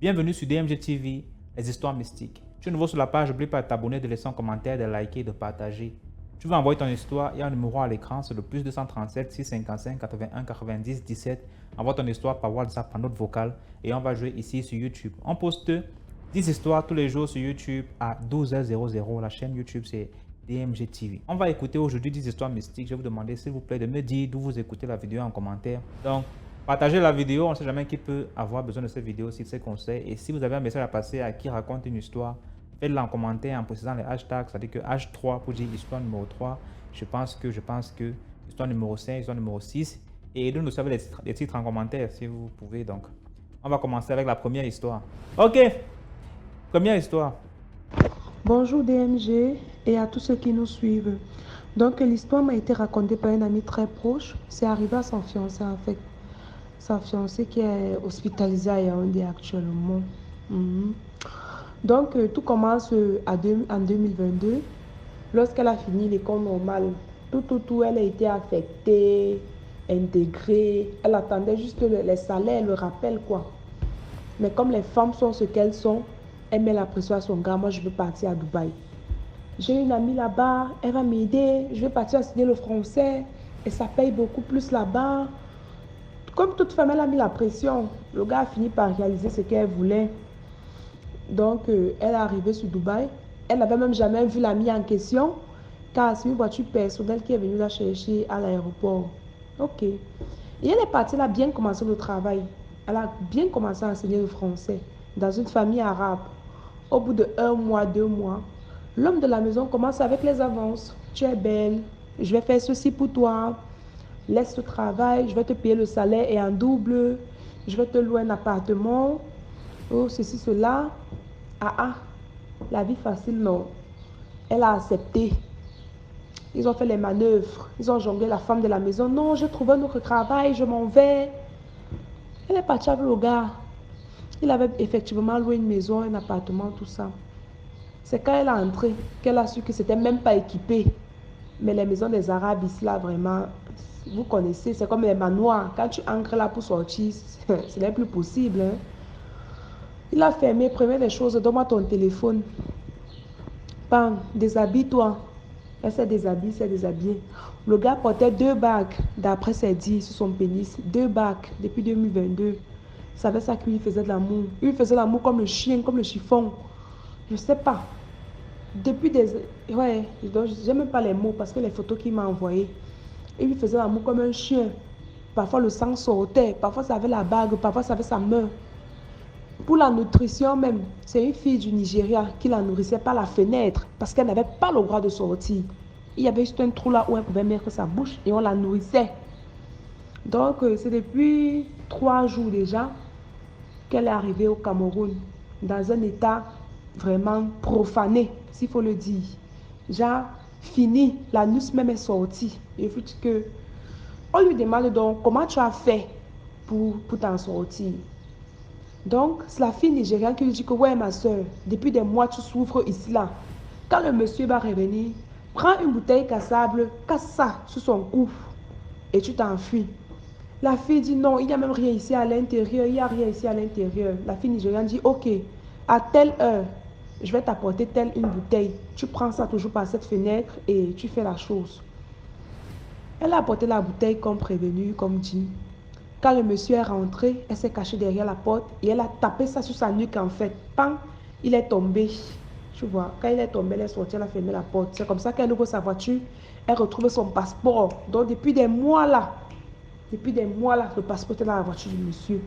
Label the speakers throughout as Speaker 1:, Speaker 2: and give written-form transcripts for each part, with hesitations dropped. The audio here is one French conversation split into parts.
Speaker 1: Bienvenue sur DMG TV, les histoires mystiques. Tu es nouveau sur la page, n'oublie pas de t'abonner, de laisser un commentaire, de liker, de partager. Tu veux envoyer ton histoire, il y a un numéro à l'écran, c'est le plus 237 655 81 90 17. Envoie ton histoire par WhatsApp, par note vocale et on va jouer ici sur YouTube. On poste 10 histoires tous les jours sur YouTube à 12h00. La chaîne YouTube c'est DMG TV. On va écouter aujourd'hui 10 histoires mystiques. Je vais vous demander s'il vous plaît de me dire d'où vous écoutez la vidéo en commentaire. Donc, partagez la vidéo, on ne sait jamais qui peut avoir besoin de cette vidéo, si ces conseils. Et si vous avez un message à passer à qui raconte une histoire, faites-le en commentaire en précisant les hashtags, c'est-à-dire que H3 pour dire histoire numéro 3, je pense que, histoire numéro 5, histoire numéro 6. Et aidez-nous aussi avec les titres en commentaire si vous pouvez. Donc, on va commencer avec la première histoire. Ok, première histoire.
Speaker 2: Bonjour DMG et à tous ceux qui nous suivent. Donc, l'histoire m'a été racontée par un ami très proche. C'est arrivé à son fiancé en fait. Sa fiancée qui est hospitalisée à Yaoundé actuellement. Donc, tout commence en 2022, lorsqu'elle a fini l'école normale. Tout, elle a été affectée, intégrée. Elle attendait juste les salaires, le rappel, quoi. Mais comme les femmes sont ce qu'elles sont, elle met la pression à son gars. Moi, je veux partir à Dubaï. J'ai une amie là-bas, elle va m'aider. Je vais partir enseigner le français et ça paye beaucoup plus là-bas. Comme toute femme, elle a mis la pression. Le gars a fini par réaliser ce qu'elle voulait. Donc, elle est arrivée sur Dubaï. Elle n'avait même jamais vu l'ami en question, car c'est une voiture personnelle qui est venue la chercher à l'aéroport. Ok. Et elle est partie, elle a bien commencé le travail. Elle a bien commencé à enseigner le français dans une famille arabe. Au bout de 1 mois, 2 mois, l'homme de la maison commence avec les avances. Tu es belle, je vais faire ceci pour toi. Laisse le travail, je vais te payer le salaire et en double. Je vais te louer un appartement. Oh, ceci, cela. La vie facile, non. Elle a accepté. Ils ont fait les manœuvres. Ils ont jonglé la femme de la maison. Non, j'ai trouvé un autre travail, je m'en vais. Elle est partie avec le gars. Il avait effectivement loué une maison, un appartement, tout ça. C'est quand elle est entrée qu'elle a su que c'était même pas équipé. Mais les maisons des Arabes ici, là, vraiment, vous connaissez, c'est comme les manoirs. Quand tu ancres là pour sortir, ce n'est plus possible. Hein. Il a fermé, prenez les choses, donne-moi ton téléphone. Bam, déshabille-toi. Elle s'est déshabillée. Le gars portait 2 bagues, d'après ses dires, sur son pénis. 2 bagues depuis 2022. Ça savait ça qu'il lui faisait de l'amour. Il faisait l'amour comme le chien, comme le chiffon. Je ne sais pas. Depuis des... Ouais, je n'aime même pas les mots parce que les photos qu'il m'a envoyées. Il lui faisait l'amour comme un chien. Parfois le sang sortait, parfois ça avait la bague, parfois ça avait sa main. Pour la nutrition même, c'est une fille du Nigeria qui la nourrissait par la fenêtre parce qu'elle n'avait pas le droit de sortir. Il y avait juste un trou là où elle pouvait mettre sa bouche et on la nourrissait. Donc c'est depuis 3 jours déjà qu'elle est arrivée au Cameroun dans un état vraiment profané, s'il faut le dire. Genre, fini, la nuit même est sortie. Et puis que, on lui demande donc comment tu as fait pour t'en sortir. Donc, c'est la fille nigériane qui lui dit que ouais, ma soeur, depuis des mois tu souffres ici là. Quand le monsieur va revenir, prends une bouteille cassable, casse ça sur son cou et tu t'enfuis. La fille dit non, il n'y a même rien ici à l'intérieur, il n'y a rien ici à l'intérieur. La fille nigériane dit ok, à telle heure, je vais t'apporter telle une bouteille. Tu prends ça toujours par cette fenêtre et tu fais la chose. Elle a apporté la bouteille comme prévenu, comme dit. Quand le monsieur est rentré, elle s'est cachée derrière la porte et elle a tapé ça sur sa nuque en fait. Pam, il est tombé. Tu vois, quand il est tombé, elle est sortie, elle a fermé la porte. C'est comme ça qu'elle ouvre sa voiture, elle retrouve son passeport. Donc depuis des mois là, le passeport est dans la voiture du monsieur.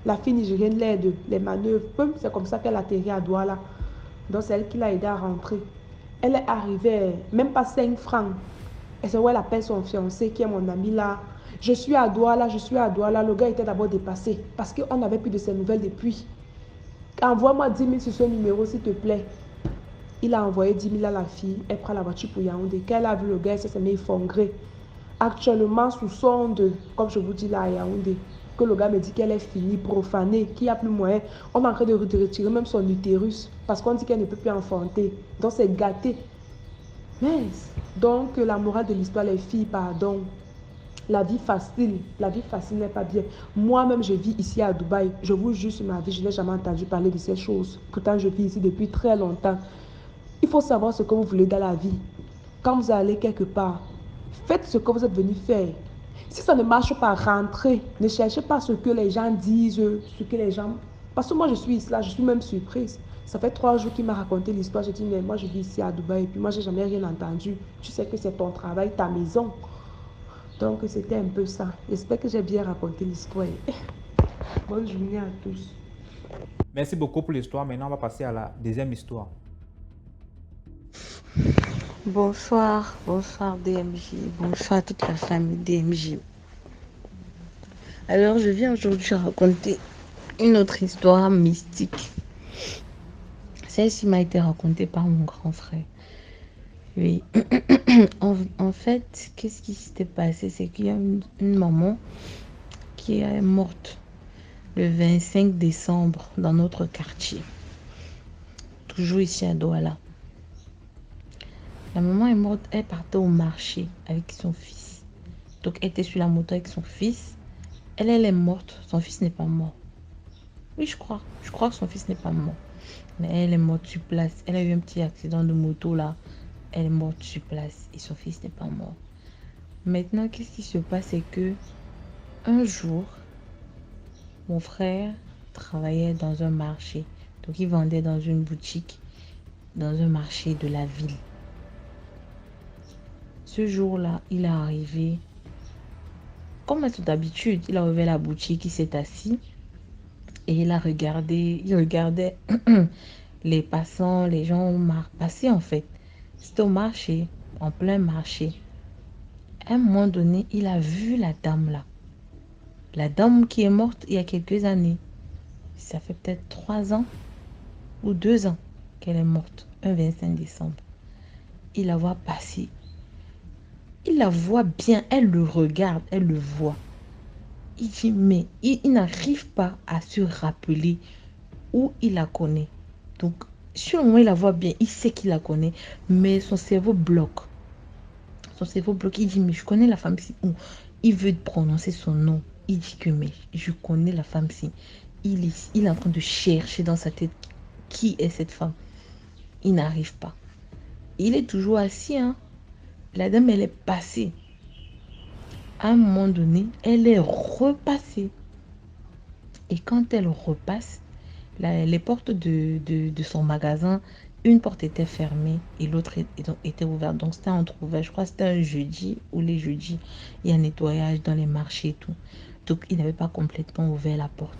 Speaker 2: La fille nigérienne l'aide, les manœuvres. C'est comme ça qu'elle atterrit à Douala. Donc c'est elle qui l'a aidé à rentrer. Elle est arrivée, même pas 5 francs. Et c'est où elle appelle son fiancé qui est mon ami là. Je suis à Douala. Le gars était d'abord dépassé parce qu'on n'avait plus de ses nouvelles depuis. Envoie-moi 10 000 sur ce numéro s'il te plaît. Il a envoyé 10 000 à la fille. Elle prend la voiture pour Yaoundé. Quand elle a vu le gars, elle s'est mis effondrée. Actuellement sous sonde, comme je vous dis là à Yaoundé. Que le gars me dit qu'elle est finie, profanée, qu'il n'y a plus moyen. On est en train de retirer même son utérus parce qu'on dit qu'elle ne peut plus enfanter. Donc c'est gâté. Mais donc la morale de l'histoire, les filles, pardon. La vie facile n'est pas bien. Moi-même, je vis ici à Dubaï. Je vous jure sur ma vie, je n'ai jamais entendu parler de ces choses. Pourtant, je vis ici depuis très longtemps. Il faut savoir ce que vous voulez dans la vie. Quand vous allez quelque part, faites ce que vous êtes venu faire. Si ça ne marche pas, rentrez. Ne cherchez pas ce que les gens disent, ce que les gens... Parce que moi, je suis ici, là, je suis même surprise. Ça fait 3 jours qu'il m'a raconté l'histoire. J'ai dit, mais moi, je vis ici à Dubaï et puis moi, j'ai jamais rien entendu. Tu sais que c'est ton travail, ta maison. Donc, c'était un peu ça. J'espère que j'ai bien raconté l'histoire. Bonne journée à tous.
Speaker 1: Merci beaucoup pour l'histoire. Maintenant, on va passer à la deuxième histoire.
Speaker 3: Bonsoir, bonsoir DMJ, bonsoir à toute la famille DMJ. Alors, je viens aujourd'hui raconter une autre histoire mystique. Celle-ci m'a été racontée par mon grand frère. Oui. En fait, qu'est-ce qui s'était passé? C'est qu'il y a une maman qui est morte le 25 décembre dans notre quartier. Toujours ici à Douala. La maman est morte, elle partait au marché avec son fils. Donc, elle était sur la moto avec son fils. Elle est morte, son fils n'est pas mort. Oui, je crois que son fils n'est pas mort. Mais elle est morte sur place. Elle a eu un petit accident de moto là. Elle est morte sur place et son fils n'est pas mort. Maintenant, qu'est-ce qui se passe? C'est que un jour, mon frère travaillait dans un marché. Donc, il vendait dans une boutique, dans un marché de la ville. Ce jour-là, il est arrivé, comme à toute habitude, il a ouvert la boutique, il s'est assis et il regardait les passants, les gens passer en fait. C'était au marché, en plein marché. À un moment donné, il a vu la dame là. La dame qui est morte il y a quelques années. Ça fait peut-être 3 ans ou 2 ans qu'elle est morte, un 25 décembre. Il la voit passer. Il la voit bien, elle le regarde, elle le voit. Il dit, mais il n'arrive pas à se rappeler où il la connaît. Donc, sur le moment, il la voit bien, il sait qu'il la connaît, mais son cerveau bloque. Il dit, mais je connais la femme-ci. Il veut prononcer son nom. Il dit que, mais je connais la femme-ci. Il est en train de chercher dans sa tête qui est cette femme. Il n'arrive pas. Il est toujours assis, hein. La dame, elle est passée. À un moment donné, elle est repassée. Et quand elle repasse, les portes de son magasin, une porte était fermée et l'autre était ouverte. Donc c'était entrouvert. Je crois que c'était un jeudi ou les jeudis. Il y a un nettoyage dans les marchés et tout. Donc il n'avait pas complètement ouvert la porte.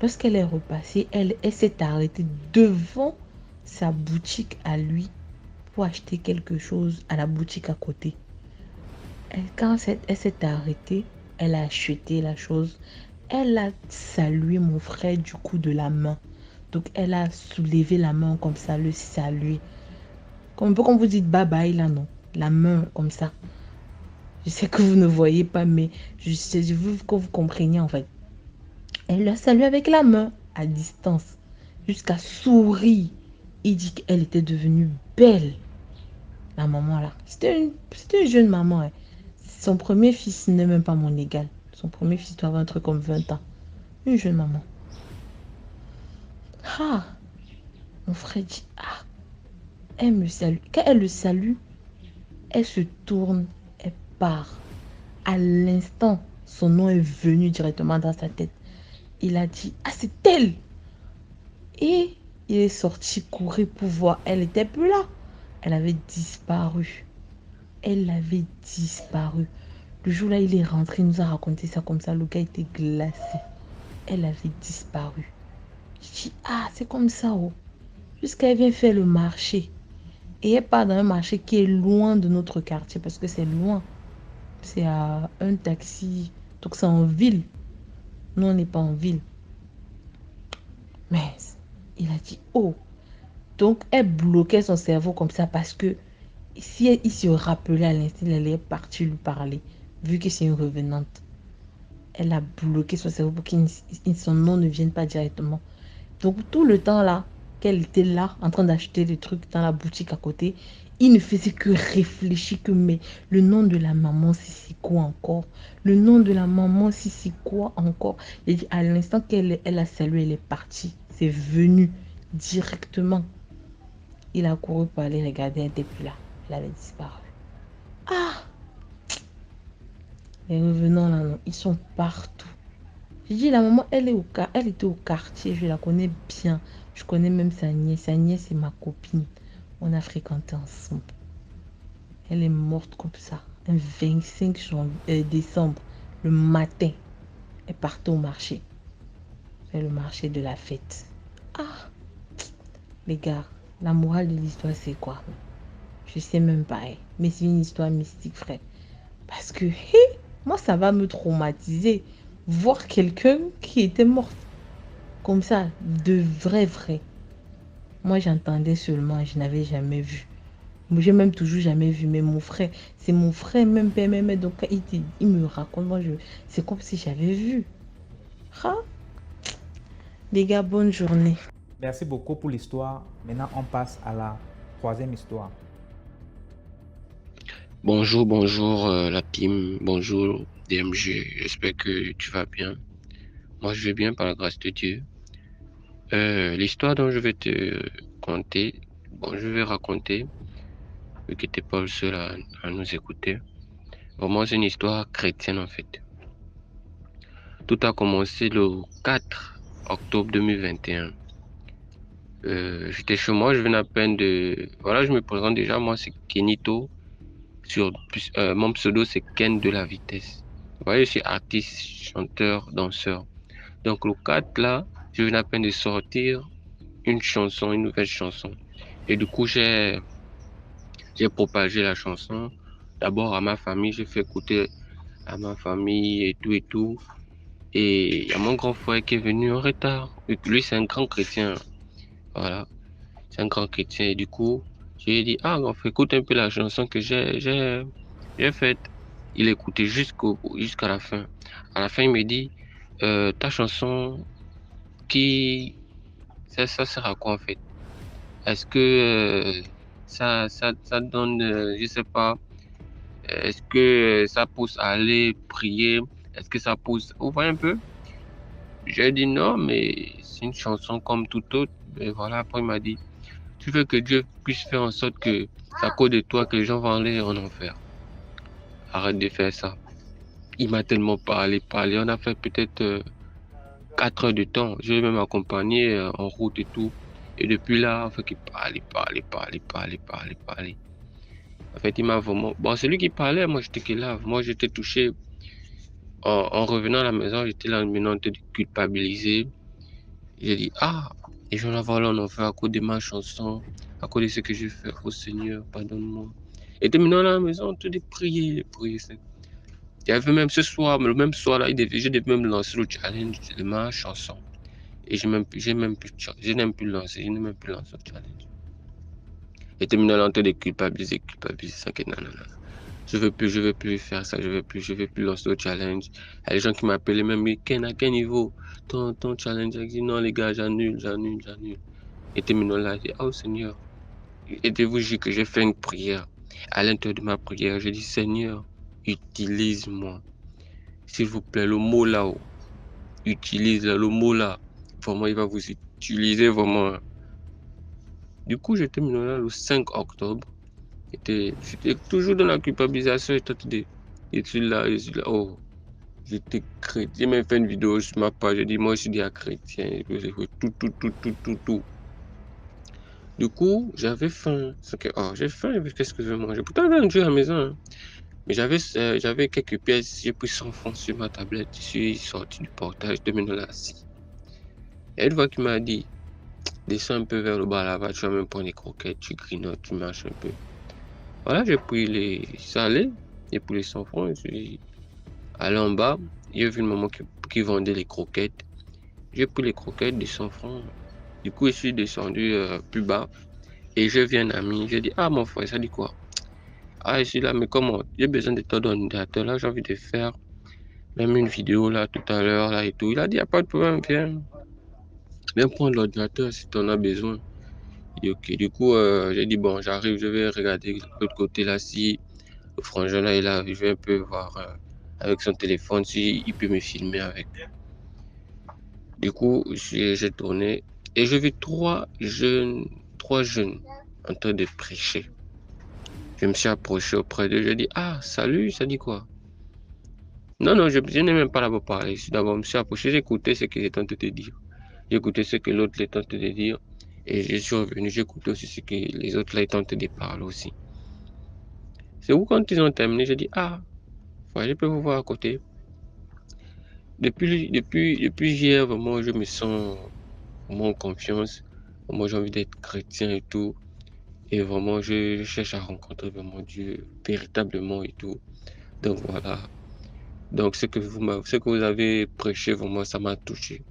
Speaker 3: Lorsqu'elle est repassée, elle s'est arrêtée devant sa boutique à lui pour acheter quelque chose à la boutique à côté. Quand elle s'est arrêtée, elle a acheté la chose. Elle a salué mon frère du coup de la main. Donc elle a soulevé la main comme ça, le saluer. Un peu comme vous dites bye bye là, non? La main comme ça. Je sais que vous ne voyez pas, mais je veux que vous compreniez en fait. Elle l'a salué avec la main à distance, jusqu'à sourire. Il dit qu'elle était devenue belle. La maman là. C'était une jeune maman. Hein. Son premier fils n'est même pas mon égal. Son premier fils doit avoir un truc comme 20 ans. Une jeune maman. Ah, mon frère dit, ah, elle me salue. Quand elle le salue, elle se tourne, elle part. À l'instant, son nom est venu directement dans sa tête. Il a dit, ah, c'est elle. Et il est sorti courir pour voir. Elle n'était plus là. Elle avait disparu. Elle avait disparu. Le jour-là, il est rentré, il nous a raconté ça comme ça. Le gars était glacé. Elle avait disparu. Je dis, ah, c'est comme ça, oh. Jusqu'à elle vient faire le marché. Et elle part dans un marché qui est loin de notre quartier parce que c'est loin. C'est à un taxi. Donc c'est en ville. Nous, on n'est pas en ville. Mais il a dit, oh. Donc elle bloquait son cerveau comme ça parce que si il se rappelait à l'instant, elle est partie lui parler. Vu que c'est une revenante. Elle a bloqué son cerveau pour que son nom ne vienne pas directement. Donc tout le temps là, qu'elle était là, en train d'acheter des trucs dans la boutique à côté, Il ne faisait que réfléchir que, mais le nom de la maman, c'est quoi encore? Le nom de la maman, c'est quoi encore? Et à l'instant qu'elle elle a salué, elle est partie. C'est venu directement. Il a couru pour aller regarder, elle n'était plus là. Elle avait disparu. Ah! Les revenants là, non, ils sont partout. J'ai dit, la maman, elle était au quartier, je la connais bien. Je connais même sa nièce. Sa nièce, c'est ma copine. On a fréquenté ensemble. Elle est morte comme ça. Un 25 décembre, le matin, elle partait au marché. C'est le marché de la fête. Ah, les gars, la morale de l'histoire, c'est quoi? Je sais même pas. Mais c'est une histoire mystique, frère. Parce que, moi, ça va me traumatiser. Voir quelqu'un qui était mort comme ça, de vrai. Moi, j'entendais seulement, je n'avais jamais vu. J'ai même toujours jamais vu, mais mon frère, c'est mon frère, même père, même mère, donc il me raconte, c'est comme si j'avais vu. Ah, les gars, bonne journée.
Speaker 1: Merci beaucoup pour l'histoire. Maintenant, on passe à la troisième histoire.
Speaker 4: Bonjour la team, bonjour DMG, j'espère que tu vas bien. Moi je vais bien par la grâce de Dieu. L'histoire dont je vais te conter, je vais raconter, vu que tu n'es pas le seul à nous écouter. Vraiment c'est une histoire chrétienne en fait. Tout a commencé le 4 octobre 2021. J'étais chez moi, je venais à peine de... Voilà, je me présente déjà, moi c'est Kenito. Mon pseudo, c'est Ken de la vitesse. Vous voyez, je suis artiste, chanteur, danseur. Donc, le 4, là, je viens à peine de sortir une nouvelle chanson. Et du coup, j'ai propagé la chanson. D'abord à ma famille, j'ai fait écouter à ma famille et tout. Et il y a mon grand frère qui est venu en retard. Lui, c'est un grand chrétien. Voilà. C'est un grand chrétien. Et du coup, j'ai dit, ah, on fait écoute un peu la chanson que j'ai faite. Il écoutait jusqu'à la fin. À la fin, il me dit, ta chanson, ça sert à quoi en fait? Est-ce que ça donne, je sais pas, est-ce que ça pousse à aller prier? Est-ce que ça pousse, vous voyez un peu? J'ai dit non, mais c'est une chanson comme toute autre. Et voilà, après il m'a dit, tu veux que Dieu puisse faire en sorte que c'est à cause de toi que les gens vont aller en enfer. Arrête de faire ça. Il m'a tellement parlé. On a fait peut-être 4 heures de temps. Je l'ai même accompagné en route et tout. Et depuis là, en fait, il parlait. En fait, il m'a vraiment... Bon, c'est lui qui parlait, moi j'étais que là. Moi j'étais touché. En revenant à la maison, j'étais là maintenant de culpabiliser. J'ai dit, ah, les gens là vont aller en enfer à cause de ma chanson, à cause de ce que j'ai fait. Oh Seigneur, pardonne-moi. Et terminant à la maison, tout de prier. Il y avait même ce soir, le même soir là, je devais même lancer le challenge de ma chanson. Et je n'ai même plus lancé le challenge. Et terminant en train de culpabiliser, ça que non. Je veux plus faire ça, je veux plus lancer le challenge. Il y a des gens qui m'appelaient même, mais Ken, à quel niveau ton challenge? J'ai dit non les gars, j'annule. Et terminant là, j'ai dit, oh Seigneur, aidez-vous, que j'ai fait une prière. À l'intérieur de ma prière, j'ai dit, Seigneur, utilise-moi. S'il vous plaît, le mot là-haut, utilise le mot là. Vraiment, il va vous utiliser vraiment. Du coup, j'ai terminé là le 5 octobre. J'étais toujours dans la culpabilisation. J'étais là. Oh, j'étais chrétien. J'ai même fait une vidéo sur ma page. J'ai dit, moi, je suis déjà chrétien. J'ai fait tout. Du coup, j'avais faim. J'ai faim, qu'est-ce que je vais manger? Pourtant, j'avais un Dieu à la maison. Hein. Mais j'avais quelques pièces. J'ai pris 100 francs sur ma tablette. Je suis sorti du portage, de maintenant là assis. Il y a une voix qui m'a dit, descends un peu vers le bas là-bas, tu vas même prendre des croquettes, tu grignotes, tu marches un peu. Voilà, j'ai pris les salés, j'ai pris les 100 francs, je suis allé en bas, j'ai vu une maman qui vendait les croquettes. J'ai pris les croquettes de 100 francs. Du coup, je suis descendu plus bas et je viens un ami, j'ai dit, ah mon frère, ça dit quoi? Ah, je suis là, mais comment? J'ai besoin de ton ordinateur, là, j'ai envie de faire même une vidéo là tout à l'heure là et tout. Il a dit, il n'y a pas de problème, viens prendre l'ordinateur si tu en as besoin. Il dit ok. Du coup, j'ai dit bon, j'arrive, je vais regarder de l'autre côté là si le frangin là est là. Je vais un peu voir avec son téléphone si il peut me filmer avec. Du coup, j'ai tourné et je vis trois jeunes en train de prêcher. Je me suis approché auprès d'eux, j'ai dit ah salut, ça dit quoi? Non, non, je n'ai même pas là pour parler. D'abord, je me suis approché, j'ai écouté ce qu'ils étaient en train de dire. J'ai écouté ce que l'autre était en train de dire. Et je suis revenu, j'ai écouté aussi ce que les autres là étaient en train de parler aussi. C'est où quand ils ont terminé, j'ai dit, ah, ouais, je peux vous voir à côté. Depuis hier, vraiment, je me sens vraiment en confiance. Moi, j'ai envie d'être chrétien et tout. Et vraiment, je cherche à rencontrer vraiment Dieu véritablement et tout. Donc voilà. Donc ce que vous avez prêché, vraiment, ça m'a touché.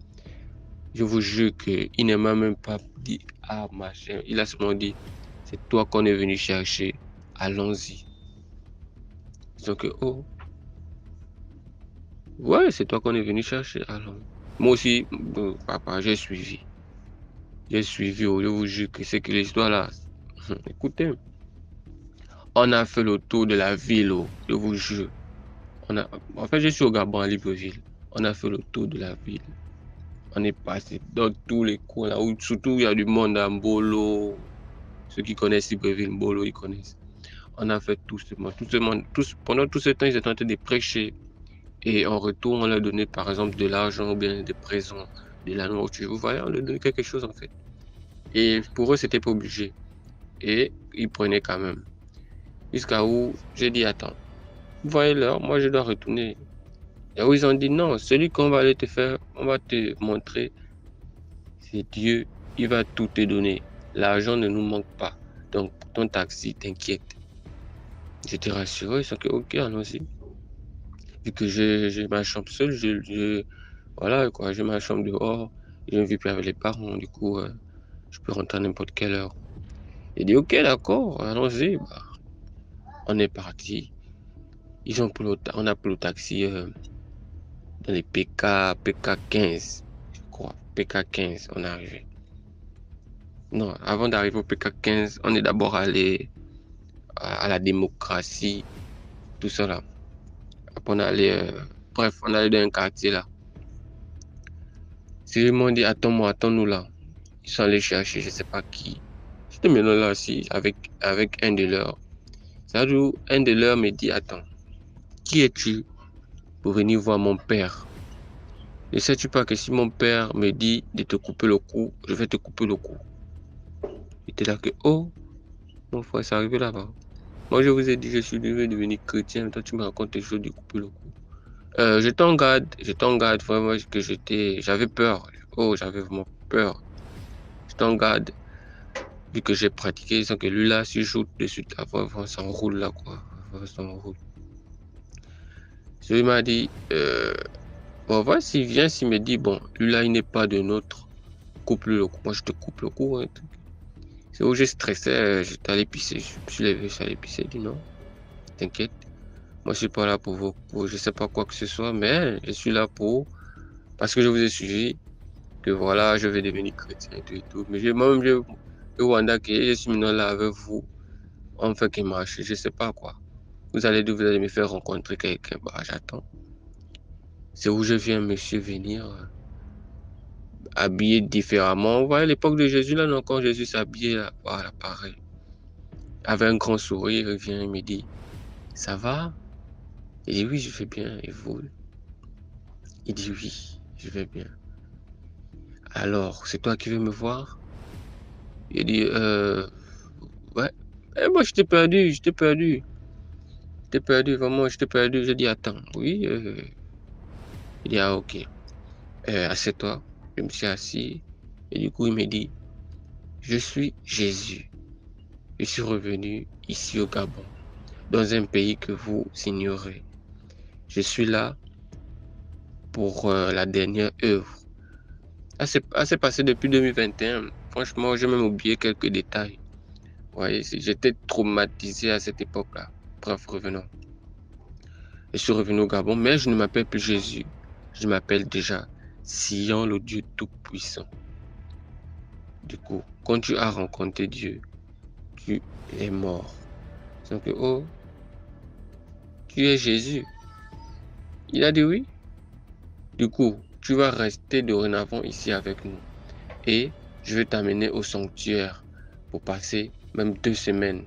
Speaker 4: Je vous jure qu'il ne m'a même pas dit ah machin. Il a seulement dit c'est toi qu'on est venu chercher. Allons-y. Donc oh ouais, c'est toi qu'on est venu chercher. Allons. Moi aussi, papa, j'ai suivi. Je vous jure que c'est que l'histoire là. Écoutez, on a fait le tour de la ville, je vous jure. En fait, je suis au Gabon à Libreville. On a fait le tour de la ville. On est passé dans tous les coins là où surtout il y a du monde à Mbolo. Ceux qui connaissent Libreville, Mbolo, ils connaissent. On a fait tout ce monde. Pendant tout ce temps, ils étaient en train de prêcher. Et en retour, on leur donnait par exemple de l'argent ou bien des présents, de la nourriture. Vous voyez, on leur donnait quelque chose en fait. Et pour eux, c'était pas obligé. Et ils prenaient quand même. Jusqu'à où j'ai dit, attends, vous voyez l'heure, moi je dois retourner. Et où ils ont dit, non, celui qu'on va aller te faire, on va te montrer, c'est Dieu, il va tout te donner. L'argent ne nous manque pas. Donc, ton taxi, t'inquiète. J'étais rassuré, ils sont que, ok, allons-y. Vu que j'ai ma chambre seule, voilà quoi, j'ai ma chambre dehors, je ne vis plus avec les parents, du coup, je peux rentrer à n'importe quelle heure. J'ai dit, ok, d'accord, allons-y. Bah, on est parti. On a pris le taxi dans les PK 15, je crois. PK 15, on est arrivé. Non, avant d'arriver au PK 15, on est d'abord allé à la démocratie, tout ça là. Après, on est allé, bref, on est allé dans un quartier là. Si ils m'ont dit, attends-nous là. Ils sont allés chercher, je sais pas qui. J'étais maintenant là aussi avec un de leurs. C'est où un de leurs me dit, attends, qui es-tu pour venir voir mon père? Ne sais-tu pas que si mon père me dit de te couper le cou, je vais te couper le cou? J'étais là que, oh, mon frère, c'est arrivé là-bas. Moi, je vous ai dit, je suis devenu chrétien, toi, tu me racontes des choses de couper le cou. Je t'en garde vraiment que j'avais peur. Oh, j'avais vraiment peur. Je t'en garde, vu que j'ai pratiqué, sans que lui là, s'il joue dessus, vraiment, ça enroule là, quoi. Ça enroule. Celui m'a dit, bon, voilà, s'il me dit, bon, lui là, il n'est pas de notre, coupe-le le cou. Moi, je te coupe le cou. Hein. C'est où j'ai stressé, j'étais allé pisser. Je me suis levé, je suis allé pisser. Il dit non, t'inquiète. Moi, je suis pas là pour je sais pas quoi que ce soit, mais je suis là parce que je vous ai suivi, que voilà, je vais devenir chrétien et tout. Mais moi-même, le Rwanda, que je suis maintenant là avec vous, on fait qu'il marche, je sais pas quoi. Vous allez me faire rencontrer quelqu'un, bah, j'attends. C'est où je viens, monsieur, venir habillé différemment. Vous voyez, l'époque de Jésus, là, non, quand Jésus s'habillait, là, voilà, pareil. Avec un grand sourire, il vient, il me dit, ça va? Il dit, oui, je vais bien, et vous? Il dit, oui, je vais bien. Alors, c'est toi qui veux me voir? Il dit, ouais. Et moi, je t'ai perdu. Vraiment, je t'ai perdu. J'ai dit, attends, oui. Il dit, ah, ok. Assieds-toi. Je me suis assis. Et du coup, il me dit, je suis Jésus. Je suis revenu ici au Gabon, dans un pays que vous ignorez. Je suis là pour la dernière œuvre. Ça s'est passé depuis 2021. Franchement, j'ai même oublié quelques détails. Vous voyez, j'étais traumatisé à cette époque-là. Bref, revenons. Je suis revenu au Gabon, mais je ne m'appelle plus Jésus. Je m'appelle déjà Sion, le Dieu Tout-Puissant. Du coup, quand tu as rencontré Dieu, tu es mort. Donc, oh, tu es Jésus. Il a dit oui. Du coup, tu vas rester dorénavant ici avec nous. Et je vais t'amener au sanctuaire pour passer même 2 semaines.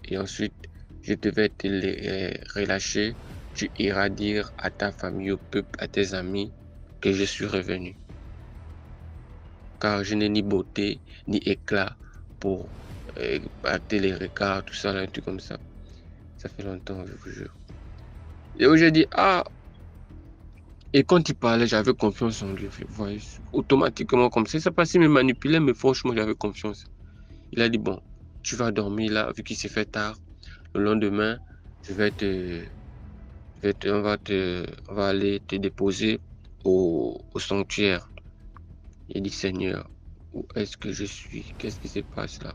Speaker 4: Et ensuite, je devais te relâcher. Tu iras dire à ta famille, au peuple, à tes amis que je suis revenu. Car je n'ai ni beauté, ni éclat pour hâter les regards, tout ça, là, un truc comme ça. Ça fait longtemps, je vous jure. Et où j'ai dit, ah, et quand il parlait, j'avais confiance en lui. Vous voyez, automatiquement comme ça. C'est pas s'il me manipulait, mais franchement, j'avais confiance. Il a dit, bon, tu vas dormir là, vu qu'il s'est fait tard. Le lendemain, on va aller te déposer au sanctuaire. Il dit, Seigneur, où est-ce que je suis? Qu'est-ce qui se passe là?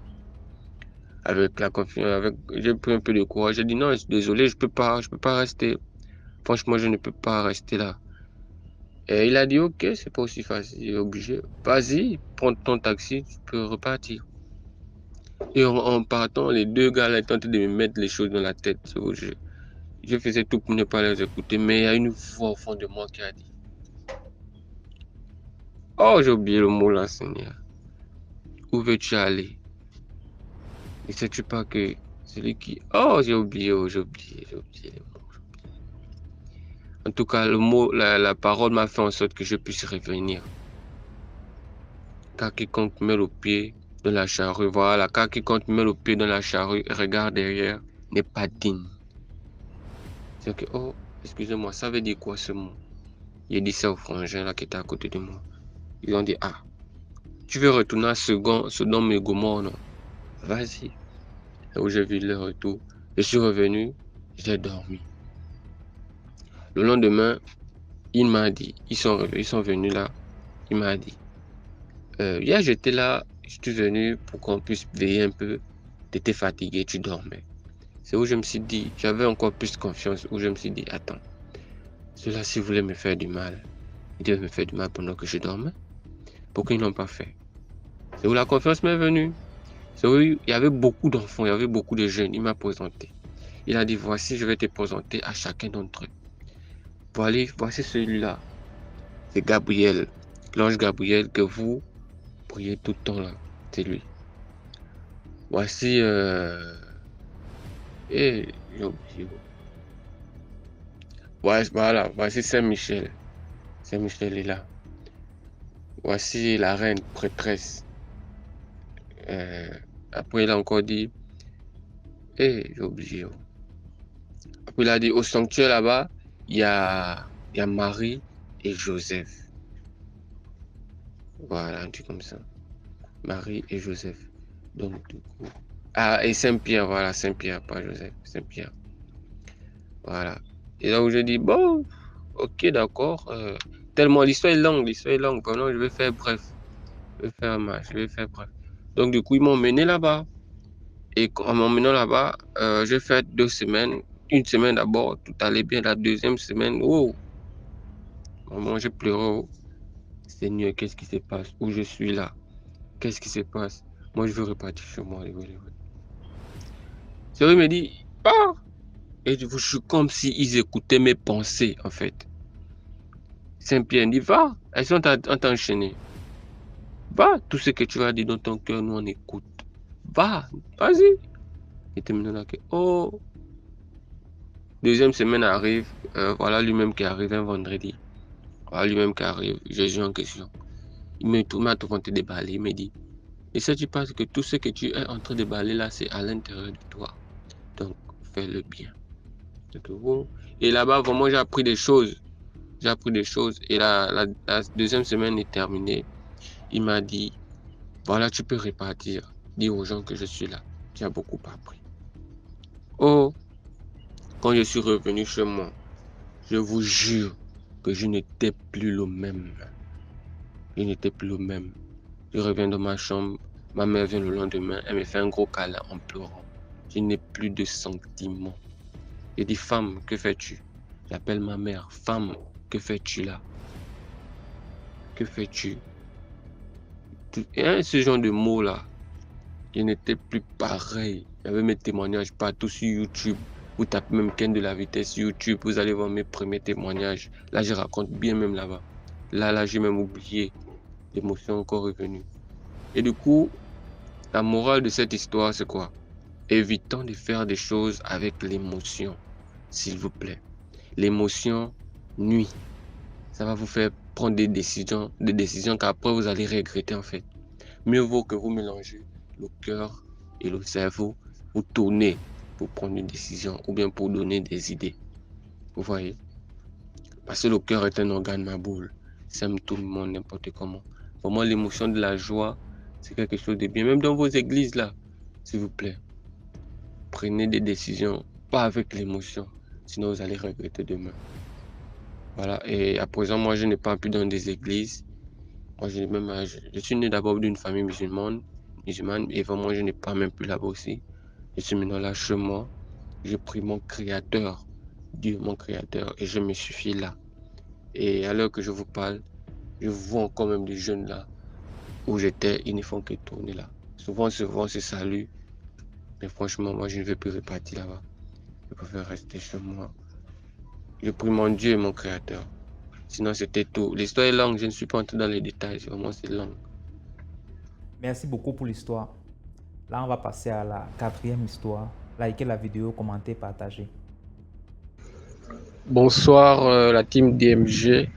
Speaker 4: Avec la confiance, j'ai pris un peu de courage. J'ai dit, non, désolé, je peux pas rester. Franchement, je ne peux pas rester là. Et il a dit, ok, c'est pas aussi facile, il est obligé. Vas-y, prends ton taxi, tu peux repartir. Et en partant, les 2 gars là étaient en train de me mettre les choses dans la tête. Je faisais tout pour ne pas les écouter, mais il y a une voix au fond de moi qui a dit, oh, j'ai oublié le mot là, Seigneur. Où veux-tu aller? Ne sais-tu pas que celui qui... Oh, j'ai oublié les mots. En tout cas, le mot, la parole m'a fait en sorte que je puisse revenir. Car quiconque met le pied dans la charrue, voilà, car quiconque met le pied dans la charrue et regarde derrière n'est pas digne. C'est que, oh, excusez-moi, ça veut dire quoi ce mot? J'ai dit ça au frangin là qui était à côté de moi. Ils ont dit, ah, tu veux retourner à Sodome et Gomorrhe, non? Vas-y. Et où j'ai vu le retour, je suis revenu, j'ai dormi. Le lendemain, il m'a dit, ils sont venus là, il m'a dit, hier j'étais là, je suis venu pour qu'on puisse veiller un peu, tu étais fatigué, tu dormais. C'est où je me suis dit, j'avais encore plus confiance, où je me suis dit, attends, ceux-là s'ils voulaient me faire du mal, ils devaient me faire du mal pendant que je dormais. Pourquoi ils n'ont pas fait? C'est où la confiance m'est venue. C'est où il y avait beaucoup d'enfants, il y avait beaucoup de jeunes, il m'a présenté. Il a dit, voici, je vais te présenter à chacun d'entre eux. Voici celui-là. C'est Gabriel, l'ange Gabriel que vous priez tout le temps là. C'est lui. Voici j'ai oublié. Voilà, voici Saint-Michel. Saint-Michel est là. Voici la reine prêtresse. Après il a encore dit j'ai oublié. Après il a dit au sanctuaire là-bas, il y a Marie et Joseph. Voilà, un truc comme ça. Marie et Joseph. Donc, du coup. Ah, et Saint-Pierre, voilà, Saint-Pierre, pas Joseph, Saint-Pierre. Voilà. Et là où je dis, bon, ok, d'accord. Tellement l'histoire est longue. Pendant, je vais faire bref. Je vais faire bref. Donc, du coup, ils m'ont mené là-bas. Et en m'emmenant là-bas, j'ai fait 2 semaines. Une semaine d'abord, tout allait bien. La deuxième semaine, oh, maman, j'ai pleuré. Oh. Seigneur, qu'est-ce qui se passe? Où je suis là? Qu'est-ce qui se passe? Moi, je veux repartir chez moi. Seigneur me dit, pars. Et je suis comme s'ils écoutaient mes pensées, en fait. Saint-Pierre dit, va. Elles sont en t'enchaîner. Va, tout ce que tu as dit dans ton cœur, nous on écoute. Va, vas-y. Et terminons là que, oh. Deuxième semaine arrive, voilà lui-même qui arrive un vendredi. Voilà lui-même qui arrive, Jésus en question. Il m'a tout tenté de déballer, il me dit, et ça tu penses que tout ce que tu es en train de déballer là, c'est à l'intérieur de toi. Donc, fais le bien. Donc, oh. Et là-bas, vraiment, j'ai appris des choses. Et la deuxième semaine est terminée. Il m'a dit, voilà, tu peux repartir. Dis aux gens que je suis là. Tu as beaucoup appris. Oh, quand je suis revenu chez moi, je vous jure que je n'étais plus le même. Je reviens dans ma chambre. Ma mère vient le lendemain. Elle me fait un gros câlin en pleurant. Je n'ai plus de sentiments. Je dis, femme, que fais-tu? J'appelle ma mère. Femme, que fais-tu là? Que fais-tu? Ce genre de mots-là, il n'était plus pareil. Il y avait mes témoignages partout sur YouTube. Vous tapez même Ken de la vitesse sur YouTube, vous allez voir mes premiers témoignages. Là, je raconte bien même là-bas. Là, j'ai même oublié. L'émotion encore revenue. Et du coup, la morale de cette histoire, c'est quoi? Évitons de faire des choses avec l'émotion, s'il vous plaît. L'émotion nuit. Ça va vous faire prendre des décisions qu'après vous allez regretter en fait. Mieux vaut que vous mélangez le cœur et le cerveau, vous tournez pour prendre une décision ou bien pour donner des idées. Vous voyez? Parce que le cœur est un organe ma boule. Ça aime tout le monde n'importe comment. Pour moi, l'émotion de la joie, c'est quelque chose de bien. Même dans vos églises là, s'il vous plaît. Prenez des décisions, pas avec l'émotion. Sinon, vous allez regretter demain. Voilà, et à présent, moi, je n'ai pas pu dans des églises. Moi, je suis né d'abord d'une famille musulmane, et vraiment, je n'ai pas même pu là-bas aussi. Je suis maintenant là chez moi. Je prie mon Créateur, Dieu, mon Créateur, et je me suffis là. Et à l'heure que je vous parle, je vois encore même des jeunes là où j'étais, ils ne font que tourner là. Souvent, on se salue, mais franchement, moi, je ne vais plus repartir là-bas. Je préfère rester chez moi. Je prie mon Dieu et mon Créateur. Sinon, c'était tout. L'histoire est longue, je ne suis pas entré dans les détails. Vraiment, c'est long.
Speaker 1: Merci beaucoup pour l'histoire. Là, on va passer à la 4e histoire. Likez la vidéo, commentez, partagez.
Speaker 5: Bonsoir la team DMG.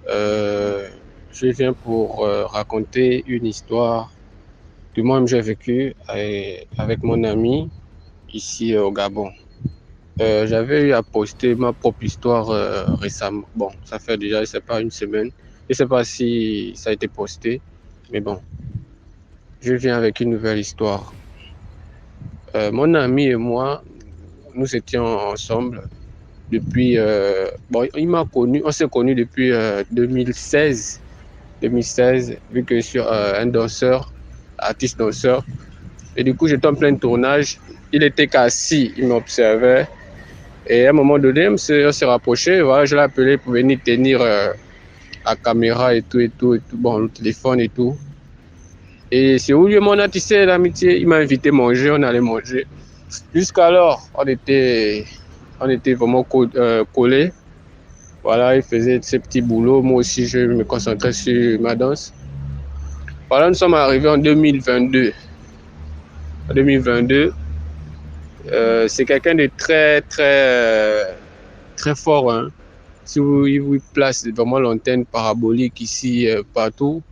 Speaker 5: Je viens pour raconter une histoire que moi-même j'ai vécue avec mon ami ici au Gabon. J'avais eu à poster ma propre histoire récemment. Bon, ça fait déjà, je sais pas, une semaine. Je sais pas si ça a été posté, mais bon. Je viens avec une nouvelle histoire. Mon ami et moi, nous étions ensemble depuis... bon, il m'a connu, on s'est connus depuis 2016. 2016, vu que je suis un danseur, artiste danseur. Et du coup, j'étais en plein tournage. Il était assis, il m'observait. Et à un moment donné, on s'est rapproché. Voilà, je l'ai appelé pour venir tenir la caméra et tout. Bon, le téléphone et tout. Et c'est où lui, on a tissé l'amitié. Il m'a invité à manger, on allait manger. Jusqu'alors, on était vraiment collés. Voilà, il faisait ses petits boulots. Moi aussi, je me concentrais sur ma danse. Voilà, nous sommes arrivés en 2022. En 2022, c'est quelqu'un de très fort. Hein. Si il vous place vraiment l'antenne parabolique ici, partout.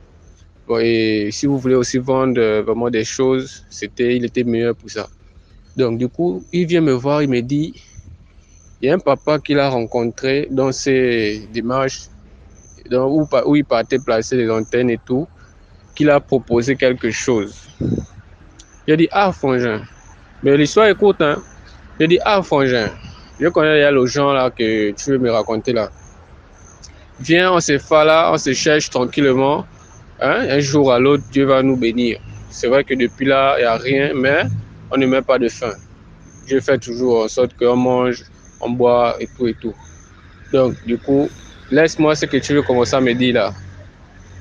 Speaker 5: Et si vous voulez aussi vendre vraiment des choses, il était meilleur pour ça. Donc, du coup, il vient me voir, il me dit, il y a un papa qu'il a rencontré dans ses démarches, où il partait placer les antennes et tout, qu'il a proposé quelque chose. Il a dit, ah, frangin. Mais l'histoire est courte, hein. Il a dit, ah, frangin, je connais le gens là que tu veux me raconter là. Viens, on se fait là, on se cherche tranquillement. Hein? Un jour à l'autre, Dieu va nous bénir. C'est vrai que depuis là, il n'y a rien, mais on ne met pas de faim. Je fais toujours en sorte qu'on mange, on boit et tout. Donc, du coup, laisse-moi ce que tu veux commencer à me dire là.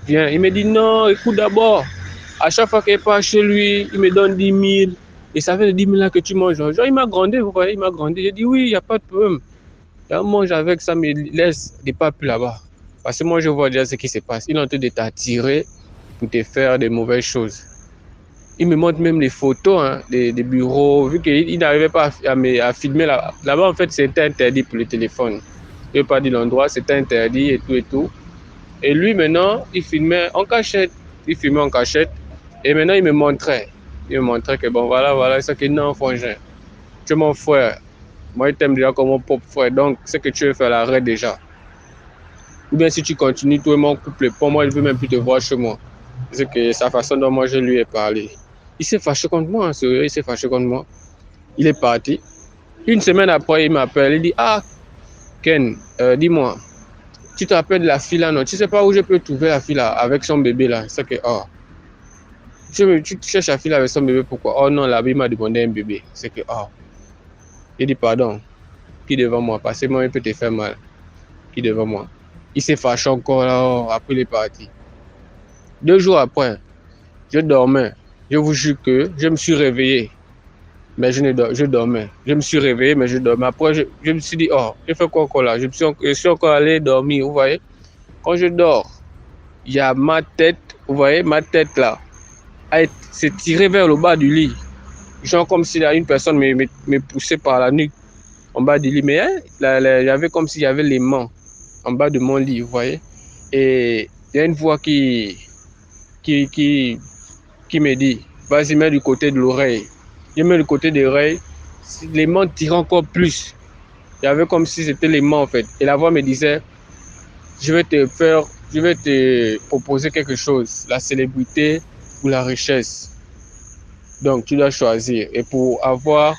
Speaker 5: Viens, il me dit non, écoute d'abord. À chaque fois qu'il part chez lui, il me donne 10 000. Et ça fait de 10 000 là que tu manges. Genre, il m'a grandi, vous voyez, il m'a grandi. J'ai dit oui, il n'y a pas de problème. Et on mange avec ça, mais laisse des pas plus là-bas. Parce que moi, je vois déjà ce qui se passe. Il est en train de t'attirer pour te faire des mauvaises choses. Il me montre même les photos hein, des bureaux. Vu qu'il n'arrivait pas à filmer là-bas, en fait, c'était interdit pour le téléphone. Je ne vais pas dire l'endroit, c'était interdit et tout. Et lui, maintenant, il filmait en cachette. Et maintenant, il me montrait. Que bon, voilà, c'est que non, frangin. Tu es mon frère. Moi, je t'aime déjà comme mon propre frère. Donc, ce que tu veux faire, arrête déjà. Ou bien si tu continues, toi et mon couple, pour moi, il ne veut même plus te voir chez moi. C'est que sa façon dont moi je lui ai parlé. Il s'est fâché contre moi, sérieux, il s'est fâché contre moi. Il est parti. Une semaine après, il m'appelle, il dit, ah, Ken, dis-moi, tu te rappelles de la fille là, non? Tu sais pas où je peux trouver la fille là, avec son bébé là? C'est que, oh. Tu cherches la fille là avec son bébé, pourquoi? Oh non, là, il m'a demandé un bébé. C'est que, oh. Il dit, pardon, qui devant moi? Parce que moi, il peut te faire mal. Qui devant moi? Il s'est fâché encore là, après il est parti. 2 jours après, Je dormais. Je vous jure que je me suis réveillé. Mais je dormais. Je me suis réveillé, mais je dormais. Après, je me suis dit, oh, je fais quoi encore là? Je suis encore allé dormir, vous voyez? Quand je dors, il y a ma tête, vous voyez, ma tête là, s'est tirée vers le bas du lit. Genre comme si une personne me poussait par la nuque en bas du lit. Mais hein, il y avait comme s'il y avait les mains en bas de mon lit, vous voyez? Et il y a une voix qui me dit, vas-y, mets du côté de l'oreille. Je mets du côté de l'oreille, les mains tiraient encore plus. Il y avait comme si c'était les mains en fait. Et la voix me disait, je vais te proposer quelque chose, la célébrité ou la richesse. Donc tu dois choisir. Et pour avoir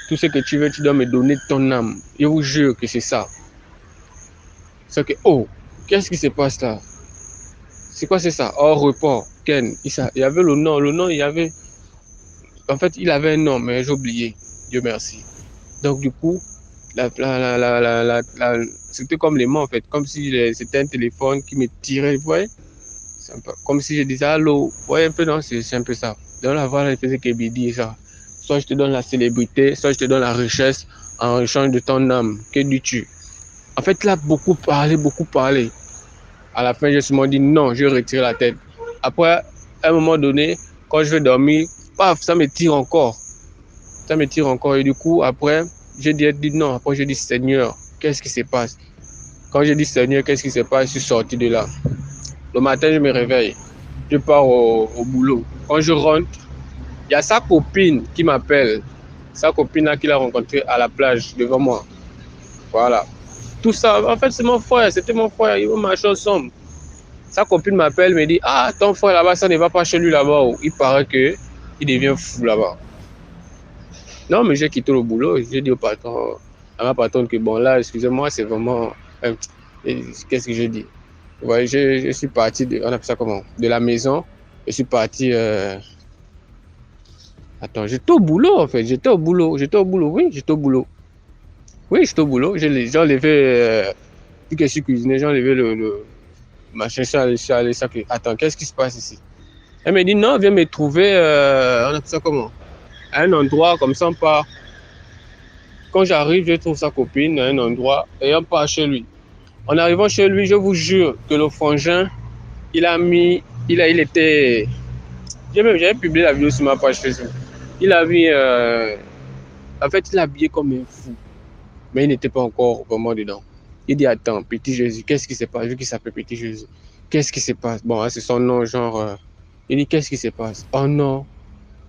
Speaker 5: tout ce que tu veux, tu dois me donner ton âme. Je vous jure que c'est ça. C'est que, oh, qu'est-ce qui se passe là? C'est quoi c'est ça? Oh, report, Ken. Il y avait le nom, il y avait... En fait, il avait un nom, mais j'ai oublié. Dieu merci. Donc du coup, c'était comme les mains en fait, comme si c'était un téléphone qui me tirait, vous voyez? Comme si je disais allô, vous voyez un peu, non? C'est un peu ça. Donc la voix, elle faisait que dit ça. Soit je te donne la célébrité, soit je te donne la richesse en échange de ton âme. Que dis-tu? En fait, il a beaucoup parlé, beaucoup parlé. À la fin, je me suis dit non, je retire la tête. Après, à un moment donné, quand je vais dormir, paf, ça me tire encore. Ça me tire encore. Et du coup, après, j'ai dit non. Après, j'ai dit Seigneur, qu'est-ce qui se passe? Quand j'ai dit Seigneur, qu'est-ce qui se passe? Je suis sorti de là. Le matin, je me réveille. Je pars au boulot. Quand je rentre, il y a sa copine qui m'appelle. Sa copine là qu'il a rencontrée à la plage devant moi. Voilà. Tout ça, en fait, c'est mon frère. C'était mon frère. Il marche ensemble. Sa copine m'appelle, me dit, ah, ton frère là-bas, ça ne va pas chez lui là-bas. Il paraît qu'il devient fou là-bas. Non, mais j'ai quitté le boulot. J'ai dit au patron, à ma patronne que bon, là, excusez-moi, c'est vraiment... qu'est-ce que je dis? Ouais, je suis parti, on appelle ça comment? De la maison. Je suis parti... Attends, j'étais au boulot en fait. J'étais au boulot. Oui, j'étais au boulot. J'ai enlevé... vu que je suis cuisiné, j'ai enlevé le machin. Je suis allé ça. Attends, qu'est-ce qui se passe ici? Elle m'a dit non, viens me trouver... on appelle ça comment? À un endroit comme ça, on part. Quand j'arrive, je trouve sa copine à un endroit et on part chez lui. En arrivant chez lui, je vous jure que le frangin, il était... J'avais publié la vidéo sur ma page Facebook. Il a mis... en fait, il a habillé comme un fou. Mais il n'était pas encore vraiment dedans. Il dit, attends, Petit Jésus, qu'est-ce qui se passe? Vu qu'il s'appelle Petit Jésus. Qu'est-ce qui se passe? Bon, c'est son nom, genre... il dit, qu'est-ce qui se passe? Oh non,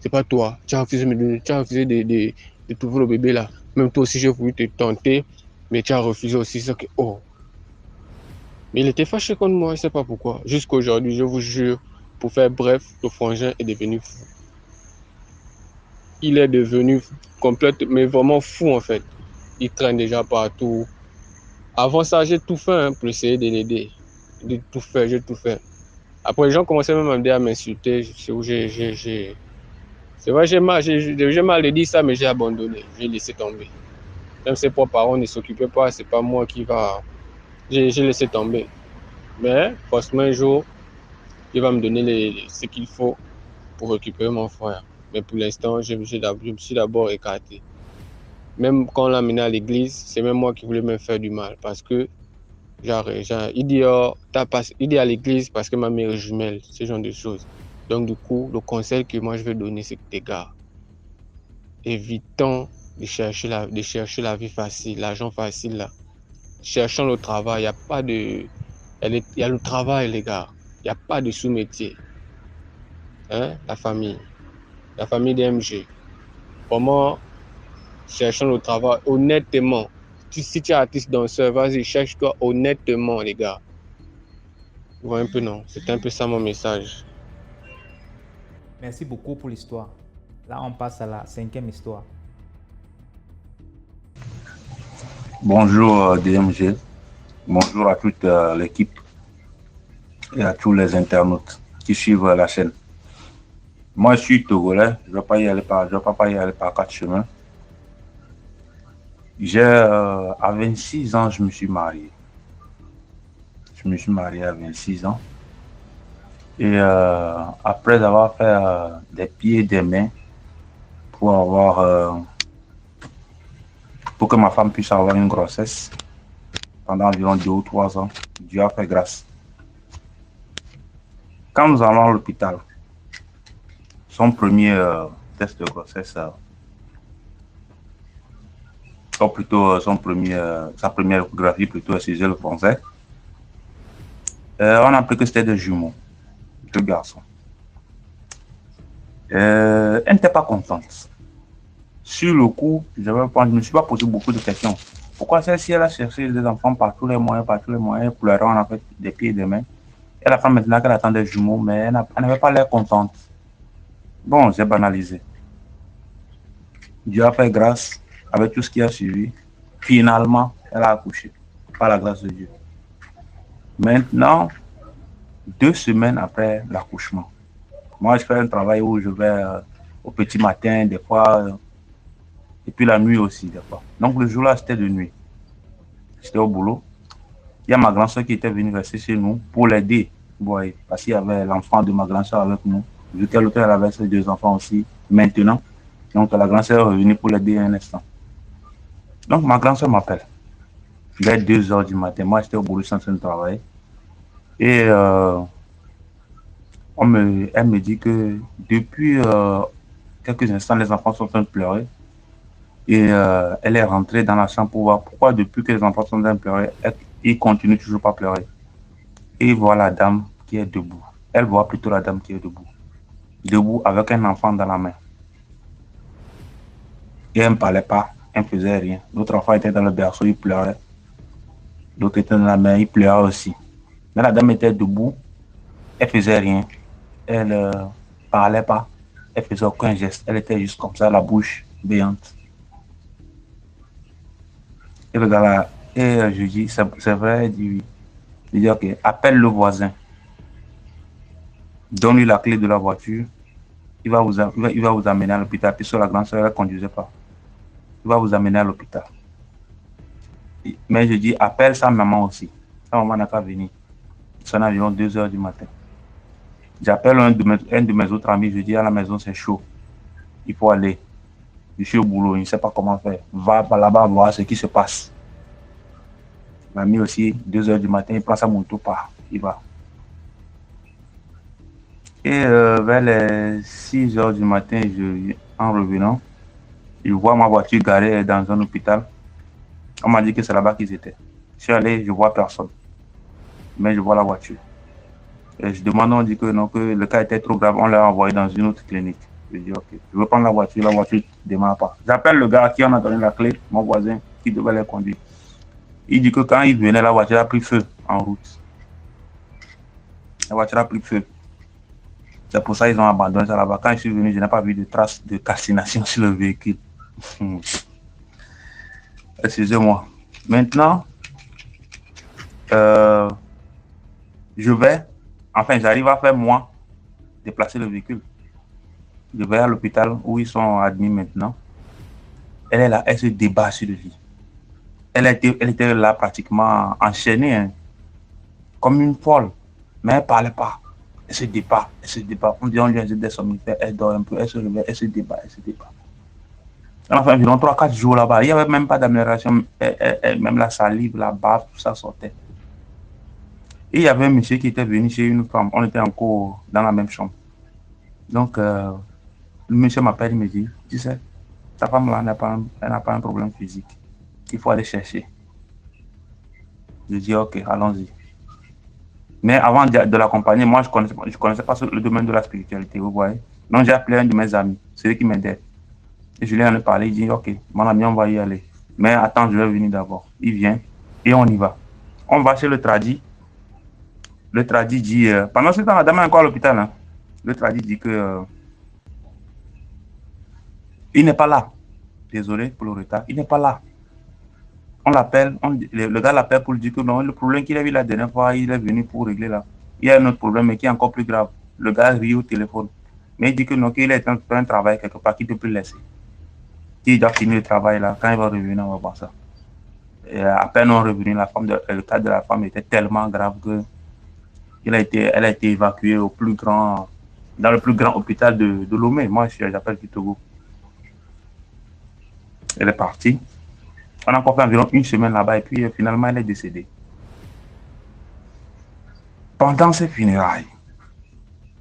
Speaker 5: c'est pas toi. Tu as refusé de trouver le bébé là. Même toi aussi, j'ai voulu te tenter, mais tu as refusé aussi. Ça que, oh. Mais il était fâché contre moi, je ne sais pas pourquoi. Jusqu'aujourd'hui, je vous jure, pour faire bref, le frangin est devenu fou. Il est devenu complètement, mais vraiment fou en fait. Il traîne déjà partout. Avant ça, j'ai tout fait pour essayer de l'aider. J'ai tout fait. Après, les gens commençaient même à m'insulter. C'est vrai, j'ai mal dit ça, mais j'ai abandonné. J'ai laissé tomber. Même ses propres parents ne s'occupaient pas, c'est pas moi qui va... J'ai laissé tomber. Mais, forcément, un jour, il va me donner ce qu'il faut pour récupérer mon frère. Mais pour l'instant, je me suis d'abord écarté. Même quand on l'a amené à l'église, c'est même moi qui voulais me faire du mal. Parce que, il dit à l'église parce que ma mère est jumelle, ce genre de choses. Donc, du coup, le conseil que moi je vais donner, c'est que tes gars, évitons de chercher la vie facile, l'argent facile là. Cherchons le travail, il y a le travail les gars, il n'y a pas de sous-métier. Hein? La famille DMG. Vraiment, cherchons le travail honnêtement. Si tu es artiste danseur, vas-y, cherche-toi honnêtement les gars. Vous voyez un peu non? C'est un peu ça mon message.
Speaker 1: Merci beaucoup pour l'histoire. Là, on passe à la 5e histoire.
Speaker 6: Bonjour DMG, bonjour à toute l'équipe et à tous les internautes qui suivent la chaîne. Moi, je suis togolais, je ne vais pas y aller par 4 chemins. À 26 ans, je me suis marié. Je me suis marié à 26 ans. Et après avoir fait des pieds et des mains pour que ma femme puisse avoir une grossesse pendant environ 2 ou 3 ans, Dieu a fait grâce. Quand nous allons à l'hôpital, son premier test de grossesse, sa première échographie plutôt, si je le pensais, on a appris que c'était des jumeaux, 2 garçons. Elle n'était pas contente. Sur le coup, je ne me suis pas posé beaucoup de questions. Pourquoi celle-ci, elle a cherché des enfants par tous les moyens, pour leur rendre en fait des pieds et des mains. Et la femme maintenant qu'elle attend des jumeaux, mais elle n'avait pas l'air contente. Bon, j'ai banalisé. Dieu a fait grâce avec tout ce qui a suivi. Finalement, elle a accouché par la grâce de Dieu. Maintenant, 2 semaines après l'accouchement, moi je fais un travail où je vais au petit matin, des fois, et puis la nuit aussi, des fois. Donc le jour-là, c'était de nuit. J'étais au boulot. Il y a ma grand-soeur qui était venue rester chez nous pour l'aider. Ouais, parce qu'il y avait l'enfant de ma grand-soeur avec nous. Vu qu'elle avait ses 2 enfants aussi, maintenant. Donc la grand-soeur est revenue pour l'aider un instant. Donc ma grand-soeur m'appelle. Vers 2 heures du matin. Moi, j'étais au boulot, je suis en train de travailler. Et elle me dit que depuis quelques instants, les enfants sont en train de pleurer. Et elle est rentrée dans la chambre pour voir pourquoi depuis que les enfants sont en train de pleurer, ils continuent toujours pas à pleurer. Et il voit la dame qui est debout. Elle voit plutôt la dame qui est debout. Debout avec un enfant dans la main. Et elle ne parlait pas, elle ne faisait rien. L'autre enfant était dans le berceau, il pleurait. L'autre était dans la main, il pleurait aussi. Mais la dame était debout, elle ne faisait rien. Elle ne parlait pas, elle ne faisait aucun geste. Elle était juste comme ça, la bouche béante. Et le gars là, je dis, c'est vrai, il dit oui. Il dit, ok, appelle le voisin. Donne-lui la clé de la voiture. Il va vous amener à l'hôpital. Puisque la grande soeur ne conduisait pas. Il va vous amener à l'hôpital. Mais je dis, appelle sa maman aussi. Sa maman n'a pas venu. C'est environ 2 heures du matin. J'appelle un de mes autres amis. Je dis, à la maison, c'est chaud. Il faut aller. Je suis au boulot. Je ne sais pas comment faire. Va là-bas voir ce qui se passe. L'ami aussi, 2 heures du matin, il prend sa moto, part. Il va. Et vers les 6 heures du matin, en revenant, je vois ma voiture garée dans un hôpital. On m'a dit que c'est là-bas qu'ils étaient. Je suis allé, je vois personne. Mais je vois la voiture. Et je demande, on dit que non, que le cas était trop grave, on l'a envoyé dans une autre clinique. Je dis, ok, je veux prendre la voiture ne démarre pas. J'appelle le gars qui en a donné la clé, mon voisin, qui devait les conduire. Il dit que quand il venait, la voiture a pris feu en route. La voiture a pris feu. C'est pour ça qu'ils ont abandonné ça là-bas. Quand je suis venu, je n'ai pas vu de traces de calcination sur le véhicule. Excusez-moi. Maintenant, j'arrive à faire moi déplacer le véhicule. Je vais à l'hôpital où ils sont admis maintenant. Elle est là, elle se débat sur le lit. Elle était là pratiquement enchaînée, hein, comme une folle. Mais elle ne parlait pas. Elle se débat. On dit on lui a des somnifères, elle dort un peu, elle se réveille, elle se débat. On a fait environ 3-4 jours là-bas. Il n'y avait même pas d'amélioration. Même la salive, la bave, tout ça sortait. Et il y avait un monsieur qui était venu chez une femme. On était encore dans la même chambre. Donc, le monsieur m'appelle, il me dit, tu sais, ta femme là, elle n'a pas un problème physique. Il faut aller chercher. Je dis, ok, allons-y. Mais avant de l'accompagner, moi, je connaissais pas le domaine de la spiritualité, vous voyez. Donc, j'ai appelé un de mes amis, celui qui m'aidait. Et je lui en ai parlé, il dit, ok, mon ami, on va y aller. Mais attends, je vais venir d'abord. Il vient et on y va. On va chez le tradit. Le tradit dit, pendant ce temps, la dame est encore à l'hôpital. Hein. Le tradit dit que il n'est pas là. Désolé pour le retard, il n'est pas là. On l'appelle, le gars l'appelle pour lui dire que non, le problème qu'il a eu la dernière fois, il est venu pour régler là. Il y a un autre problème, mais qui est encore plus grave. Le gars rit au téléphone. Mais il dit que non, qu'il est en train de travailler quelque part, qu'il ne peut plus laisser. Il doit finir le travail là. Quand il va revenir, on va voir ça. Et à peine on est revenu, le cas de la femme était tellement grave que Elle a été évacuée dans le plus grand hôpital de Lomé. Moi, j'appelle du Togo. Elle est partie. On a encore fait environ une semaine là-bas et puis finalement, elle est décédée. Pendant ses funérailles,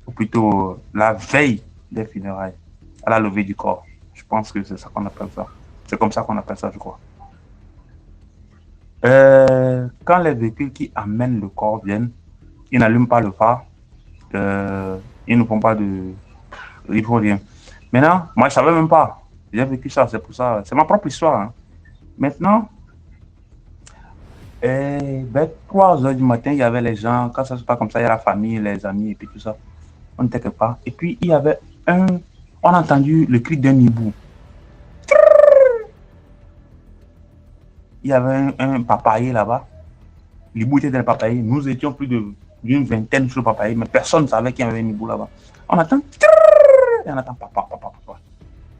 Speaker 6: ou plutôt la veille des funérailles, à la levée du corps, je pense que c'est ça qu'on appelle ça. C'est comme ça qu'on appelle ça, je crois. Quand les véhicules qui amènent le corps viennent, ils n'allument pas le phare, ils ne font pas de... Ils font rien. Maintenant, moi, je ne savais même pas. J'ai vécu ça, c'est pour ça. C'est ma propre histoire. Hein. Maintenant, vers 3 heures du matin, il y avait les gens. Quand ça se passe comme ça, il y a la famille, les amis et puis tout ça. On était quelque part. Et puis, il y avait on a entendu le cri d'un hibou. Il y avait un papayer là-bas. L'hibou était dans le papayer. Nous étions plus d'une vingtaine sur le papayer, mais personne ne savait qu'il y avait un hibou là-bas. On attend. Et on attend papa.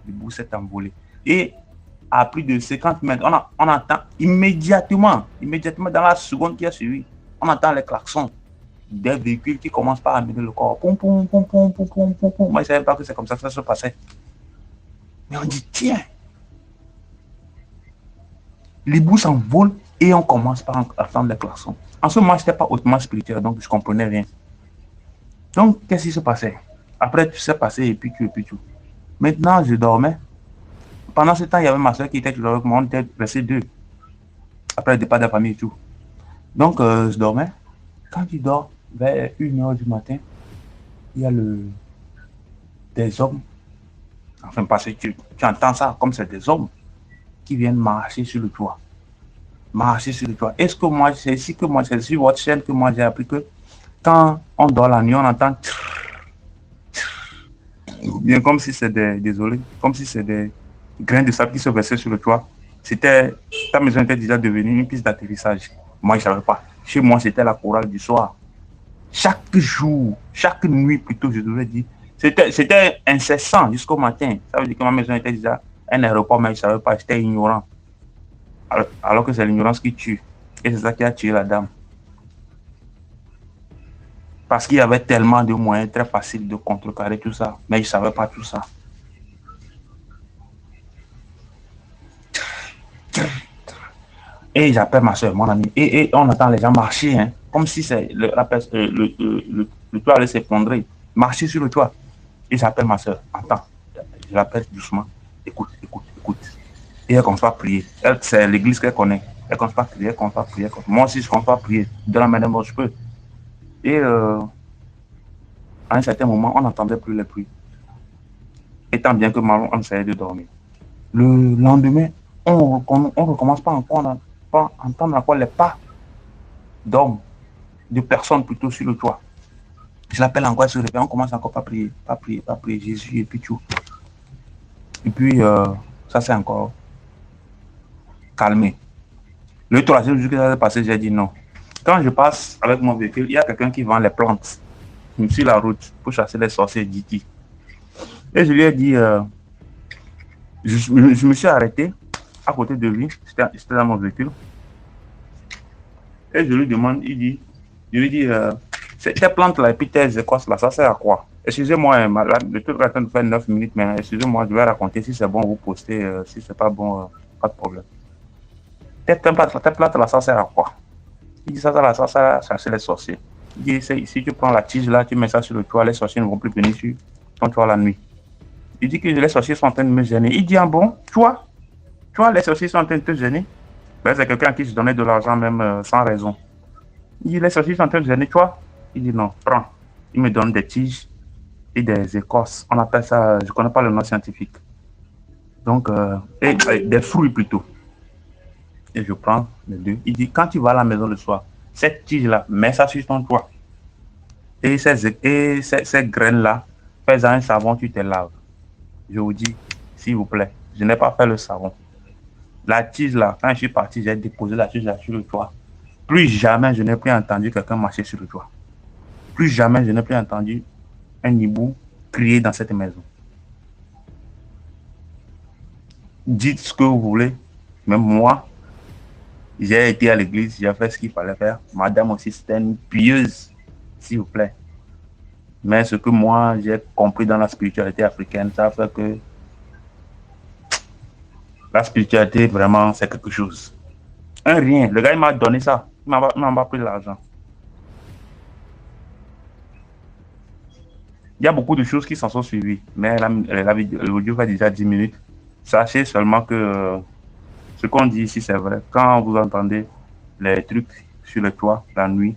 Speaker 6: L'hibou s'est envolé. Et à plus de 50 mètres, on entend immédiatement dans la seconde qui a suivi, on entend les klaxons des véhicules qui commencent par amener le corps. Poum, poum, poum, poum, poum, poum, poum, poum. Moi, je ne savais pas que c'est comme ça que ça se passait. Mais on dit, tiens, l'hibou s'envole et on commence par entendre les klaxons. En ce moment, je n'étais pas hautement spirituel, donc je ne comprenais rien. Donc, qu'est-ce qui se passait? Après, tout s'est passé et puis tout. Maintenant, je dormais. Pendant ce temps, il y avait ma soeur qui était toujours avec moi. On était restés 2. Après le départ de la famille et tout. Donc, je dormais. Quand tu dors, vers 1h du matin, il y a des hommes. Enfin, parce que tu entends ça comme c'est des hommes qui viennent marcher sur le toit. Est-ce que moi, c'est sur votre chaîne que moi j'ai appris que quand on dort la nuit, on entend bien comme si c'est comme si c'est des grains de sable qui se versaient sur le toit. Ta maison était déjà devenue une piste d'atterrissage. Moi, je ne savais pas. Chez moi, c'était la chorale du soir. Chaque jour, chaque nuit plutôt, je devrais dire. C'était incessant jusqu'au matin. Ça veut dire que ma maison était déjà un aéroport, mais je ne savais pas, j'étais ignorant. Alors que c'est l'ignorance qui tue. Et c'est ça qui a tué la dame. Parce qu'il y avait tellement de moyens très faciles de contrecarrer tout ça. Mais je ne savais pas tout ça. Et j'appelle ma soeur, mon ami. Et on entend les gens marcher, hein, comme si le toit allait s'effondrer. Marcher sur le toit. Et j'appelle ma soeur. Attends. Je l'appelle doucement. Écoute. Et elle commence à prier. C'est l'église qu'elle connaît. Elle commence à prier. Moi aussi, je commence à prier. De la manière dont je peux. Et à un certain moment, on n'entendait plus les pluies. Étant bien que Marlon, on essayait de dormir. Le lendemain, on recommence pas encore pas entendre encore les pas d'hommes, de personnes plutôt sur le toit. Je l'appelle encore, elle se réveille, on commence encore pas prier, Jésus et puis tout. Et puis, ça s'est encore calmé. Le troisième jour que ça s'est passé, j'ai dit non. Quand je passe avec mon véhicule, il y a quelqu'un qui vend les plantes sur la route pour chasser les sorciers d'Iti. Et je lui ai dit, je me suis arrêté à côté de lui, c'était dans mon véhicule. Et je lui demande, je lui dis, ces plantes-là, et puis tes écorces là, ça sert à quoi? Excusez-moi, le truc est en train de faire 9 minutes, mais excusez-moi, je vais raconter. Si c'est bon, vous postez. Si c'est pas bon, pas de problème. Tes plantes là, ça sert à quoi? Il dit, ça sert à chasser les sorciers. Il dit, si tu prends la tige là, tu mets ça sur le toit, les sorciers ne vont plus venir sur ton toit la nuit. Il dit que les sorciers sont en train de me gêner. Il dit, ah bon, toi, les sorciers sont en train de te gêner? Ben, c'est quelqu'un à qui je donnais de l'argent même sans raison. Il dit, les sorciers sont en train de gêner, toi? Il dit, non, prends. Il me donne des tiges et des écorces. On appelle ça, je ne connais pas le nom scientifique. Donc, des fruits plutôt. Et je prends les deux. Il dit, quand tu vas à la maison le soir, cette tige-là, mets ça sur ton toit. Et ces graines-là, fais-en un savon, tu te laves. Je vous dis, s'il vous plaît, je n'ai pas fait le savon. La tige là, quand je suis parti, j'ai déposé la tige là sur le toit. Plus jamais je n'ai plus entendu quelqu'un marcher sur le toit. Plus jamais je n'ai plus entendu un hibou crier dans cette maison. Dites ce que vous voulez, même moi, j'ai été à l'église, j'ai fait ce qu'il fallait faire. Madame aussi, c'était une pieuse. s'il vous plaît. Mais ce que moi, j'ai compris dans la spiritualité africaine, ça fait que la spiritualité, vraiment, c'est quelque chose. Un rien. Le gars, il m'a donné ça. Il m'a pas pris l'argent. Il y a beaucoup de choses qui s'en sont suivies. Mais l'audio va déjà 10 minutes. Sachez seulement que ce qu'on dit ici, c'est vrai. Quand vous entendez les trucs sur le toit, la nuit,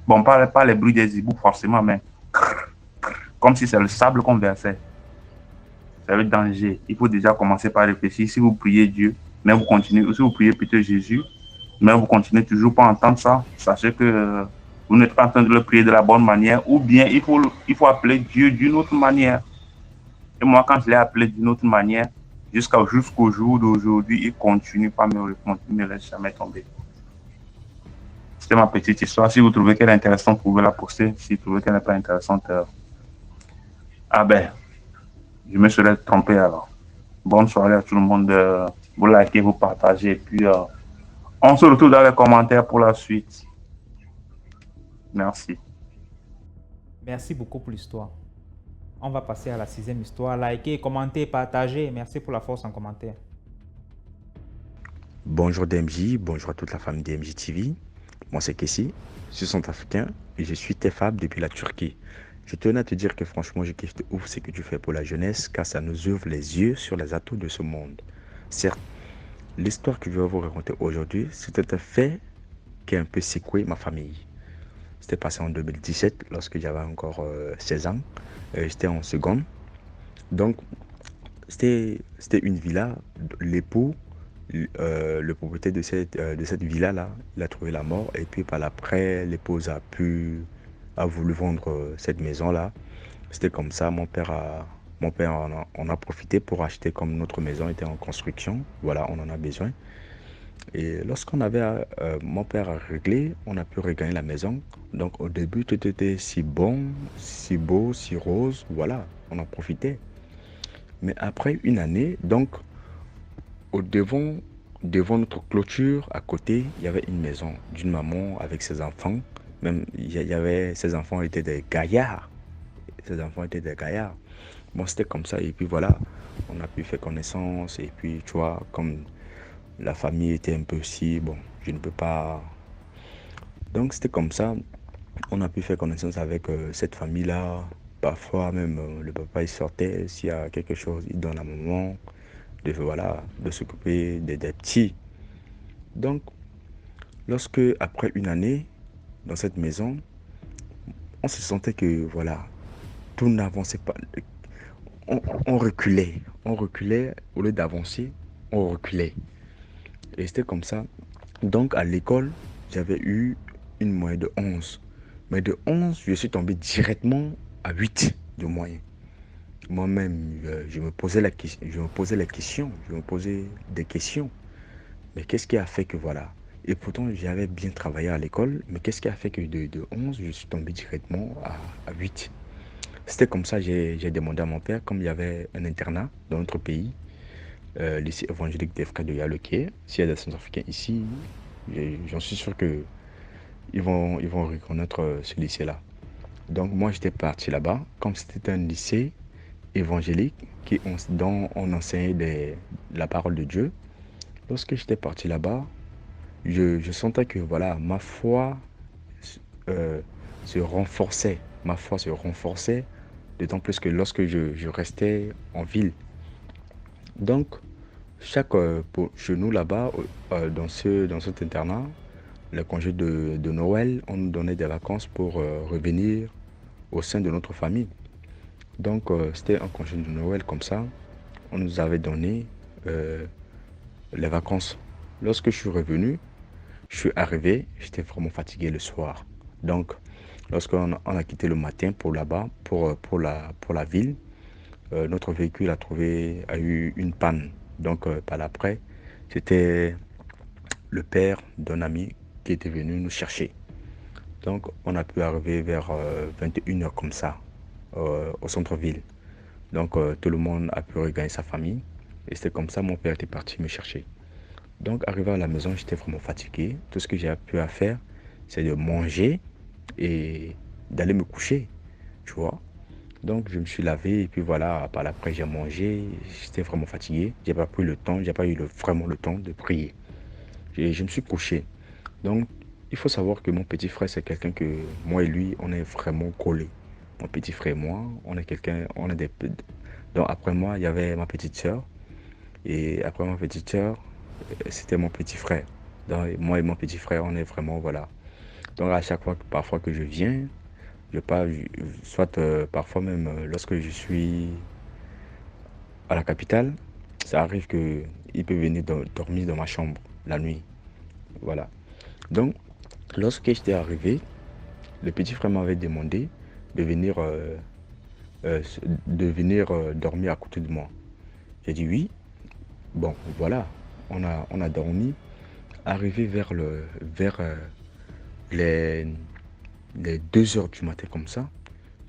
Speaker 6: bon, pas les bruits des hiboux forcément, mais comme si c'est le sable qu'on versait. C'est le danger. Il faut déjà commencer par réfléchir. Si vous priez Dieu, mais vous continuez, si vous priez plutôt Jésus, mais vous continuez toujours pas à entendre ça, sachez que vous n'êtes pas en train de le prier de la bonne manière, ou bien il faut appeler Dieu d'une autre manière. Et moi, quand je l'ai appelé d'une autre manière, jusqu'au jour d'aujourd'hui, il continue pas à me répondre, il ne me laisse jamais tomber. C'était ma petite histoire. Si vous trouvez qu'elle est intéressante, vous pouvez la poster. Si vous trouvez qu'elle n'est pas intéressante, ah ben, je me serais trompé alors. Bonne soirée à tout le monde. Vous likez, vous partagez. Et puis, on se retrouve dans les commentaires pour la suite. Merci.
Speaker 1: Merci beaucoup pour l'histoire. On va passer à la 6e histoire. Likez, commentez, partagez. Merci pour la force en commentaire.
Speaker 7: Bonjour DMJ, bonjour à toute la famille DMJ TV. Moi c'est Kessi, je suis centrafricain et je suis Tefab depuis la Turquie. Je tenais à te dire que franchement je kiffe de ouf ce que tu fais pour la jeunesse car ça nous ouvre les yeux sur les atouts de ce monde. Certes, l'histoire que je vais vous raconter aujourd'hui, c'était un fait qui a un peu secoué ma famille. C'était passé en 2017 lorsque j'avais encore 16 ans. J'étais en seconde. Donc c'était une villa, l'époux. Le propriétaire de cette villa-là, il a trouvé la mort et puis par après, l'épouse a voulu vendre cette maison-là. C'était comme ça, mon père en a profité pour acheter comme notre maison était en construction. Voilà, on en a besoin. Et lorsqu'on avait, mon père a réglé, on a pu regagner la maison. Donc au début, tout était si bon, si beau, si rose, voilà, on en profitait. Mais après une année, donc, devant notre clôture, à côté, il y avait une maison d'une maman avec ses enfants. Même, ses enfants étaient des gaillards. Ses enfants étaient des gaillards. Bon, c'était comme ça. Et puis voilà, on a pu faire connaissance. Et puis, tu vois, comme la famille était un peu si, bon, je ne peux pas. Donc, c'était comme ça. On a pu faire connaissance avec cette famille-là. Parfois, même, le papa, il sortait. S'il y a quelque chose, il donne à maman. De s'occuper des petits. Donc, lorsque, après une année, dans cette maison, on se sentait que, voilà, tout n'avançait pas. On reculait. On reculait. Au lieu d'avancer, on reculait. Et c'était comme ça. Donc, à l'école, j'avais eu une moyenne de 11. Mais de 11, je suis tombé directement à 8 de moyenne. Moi-même, je me posais des questions. Mais qu'est-ce qui a fait que voilà? Et pourtant, j'avais bien travaillé à l'école, mais qu'est-ce qui a fait que de 11, je suis tombé directement à 8? C'était comme ça, j'ai demandé à mon père, comme il y avait un internat dans notre pays, lycée évangélique des Frères de Yaloké. S'il y a des Centrafricains ici, j'en suis sûr que ils vont reconnaître ce lycée-là. Donc moi, j'étais parti là-bas, comme c'était un lycée évangélique dont on enseignait la parole de Dieu. Lorsque j'étais parti là-bas, je sentais que voilà, ma foi se renforçait. Ma foi se renforçait, d'autant plus que lorsque je restais en ville. Donc, chez nous là-bas, dans cet internat, le congé de Noël, on nous donnait des vacances pour revenir au sein de notre famille. Donc, c'était un congé de Noël comme ça. On nous avait donné les vacances. Lorsque je suis revenu, je suis arrivé, j'étais vraiment fatigué le soir. Donc, lorsqu'on a quitté le matin pour là-bas, pour la ville, notre véhicule a eu une panne. Donc, par l'après, c'était le père d'un ami qui était venu nous chercher. Donc, on a pu arriver vers 21h comme ça, au centre-ville. Donc, tout le monde a pu regagner sa famille. Et c'était comme ça, mon père était parti me chercher. Donc, arrivé à la maison, j'étais vraiment fatigué. Tout ce que j'ai pu à faire, c'est de manger et d'aller me coucher, tu vois. Donc je me suis lavé et puis voilà, par après j'ai mangé, j'étais vraiment fatigué, j'ai pas pris le temps, j'ai pas eu vraiment le temps de prier. Je me suis couché. Donc il faut savoir que mon petit frère c'est quelqu'un que moi et lui on est vraiment collés. Mon petit frère et moi, on est quelqu'un, on est des... Donc après moi il y avait ma petite sœur et après ma petite sœur c'était mon petit frère. Donc moi et mon petit frère on est vraiment voilà. Donc à chaque fois, parfois que je viens, je pars, soit parfois même lorsque je suis à la capitale, ça arrive que il peut venir dormir dans ma chambre la nuit. Voilà. Donc, lorsque j'étais arrivé, le petit frère m'avait demandé de venir, euh, de venir dormir à côté de moi. J'ai dit oui. Bon, voilà. On a dormi. Arrivé vers les, les 2 heures du matin comme ça,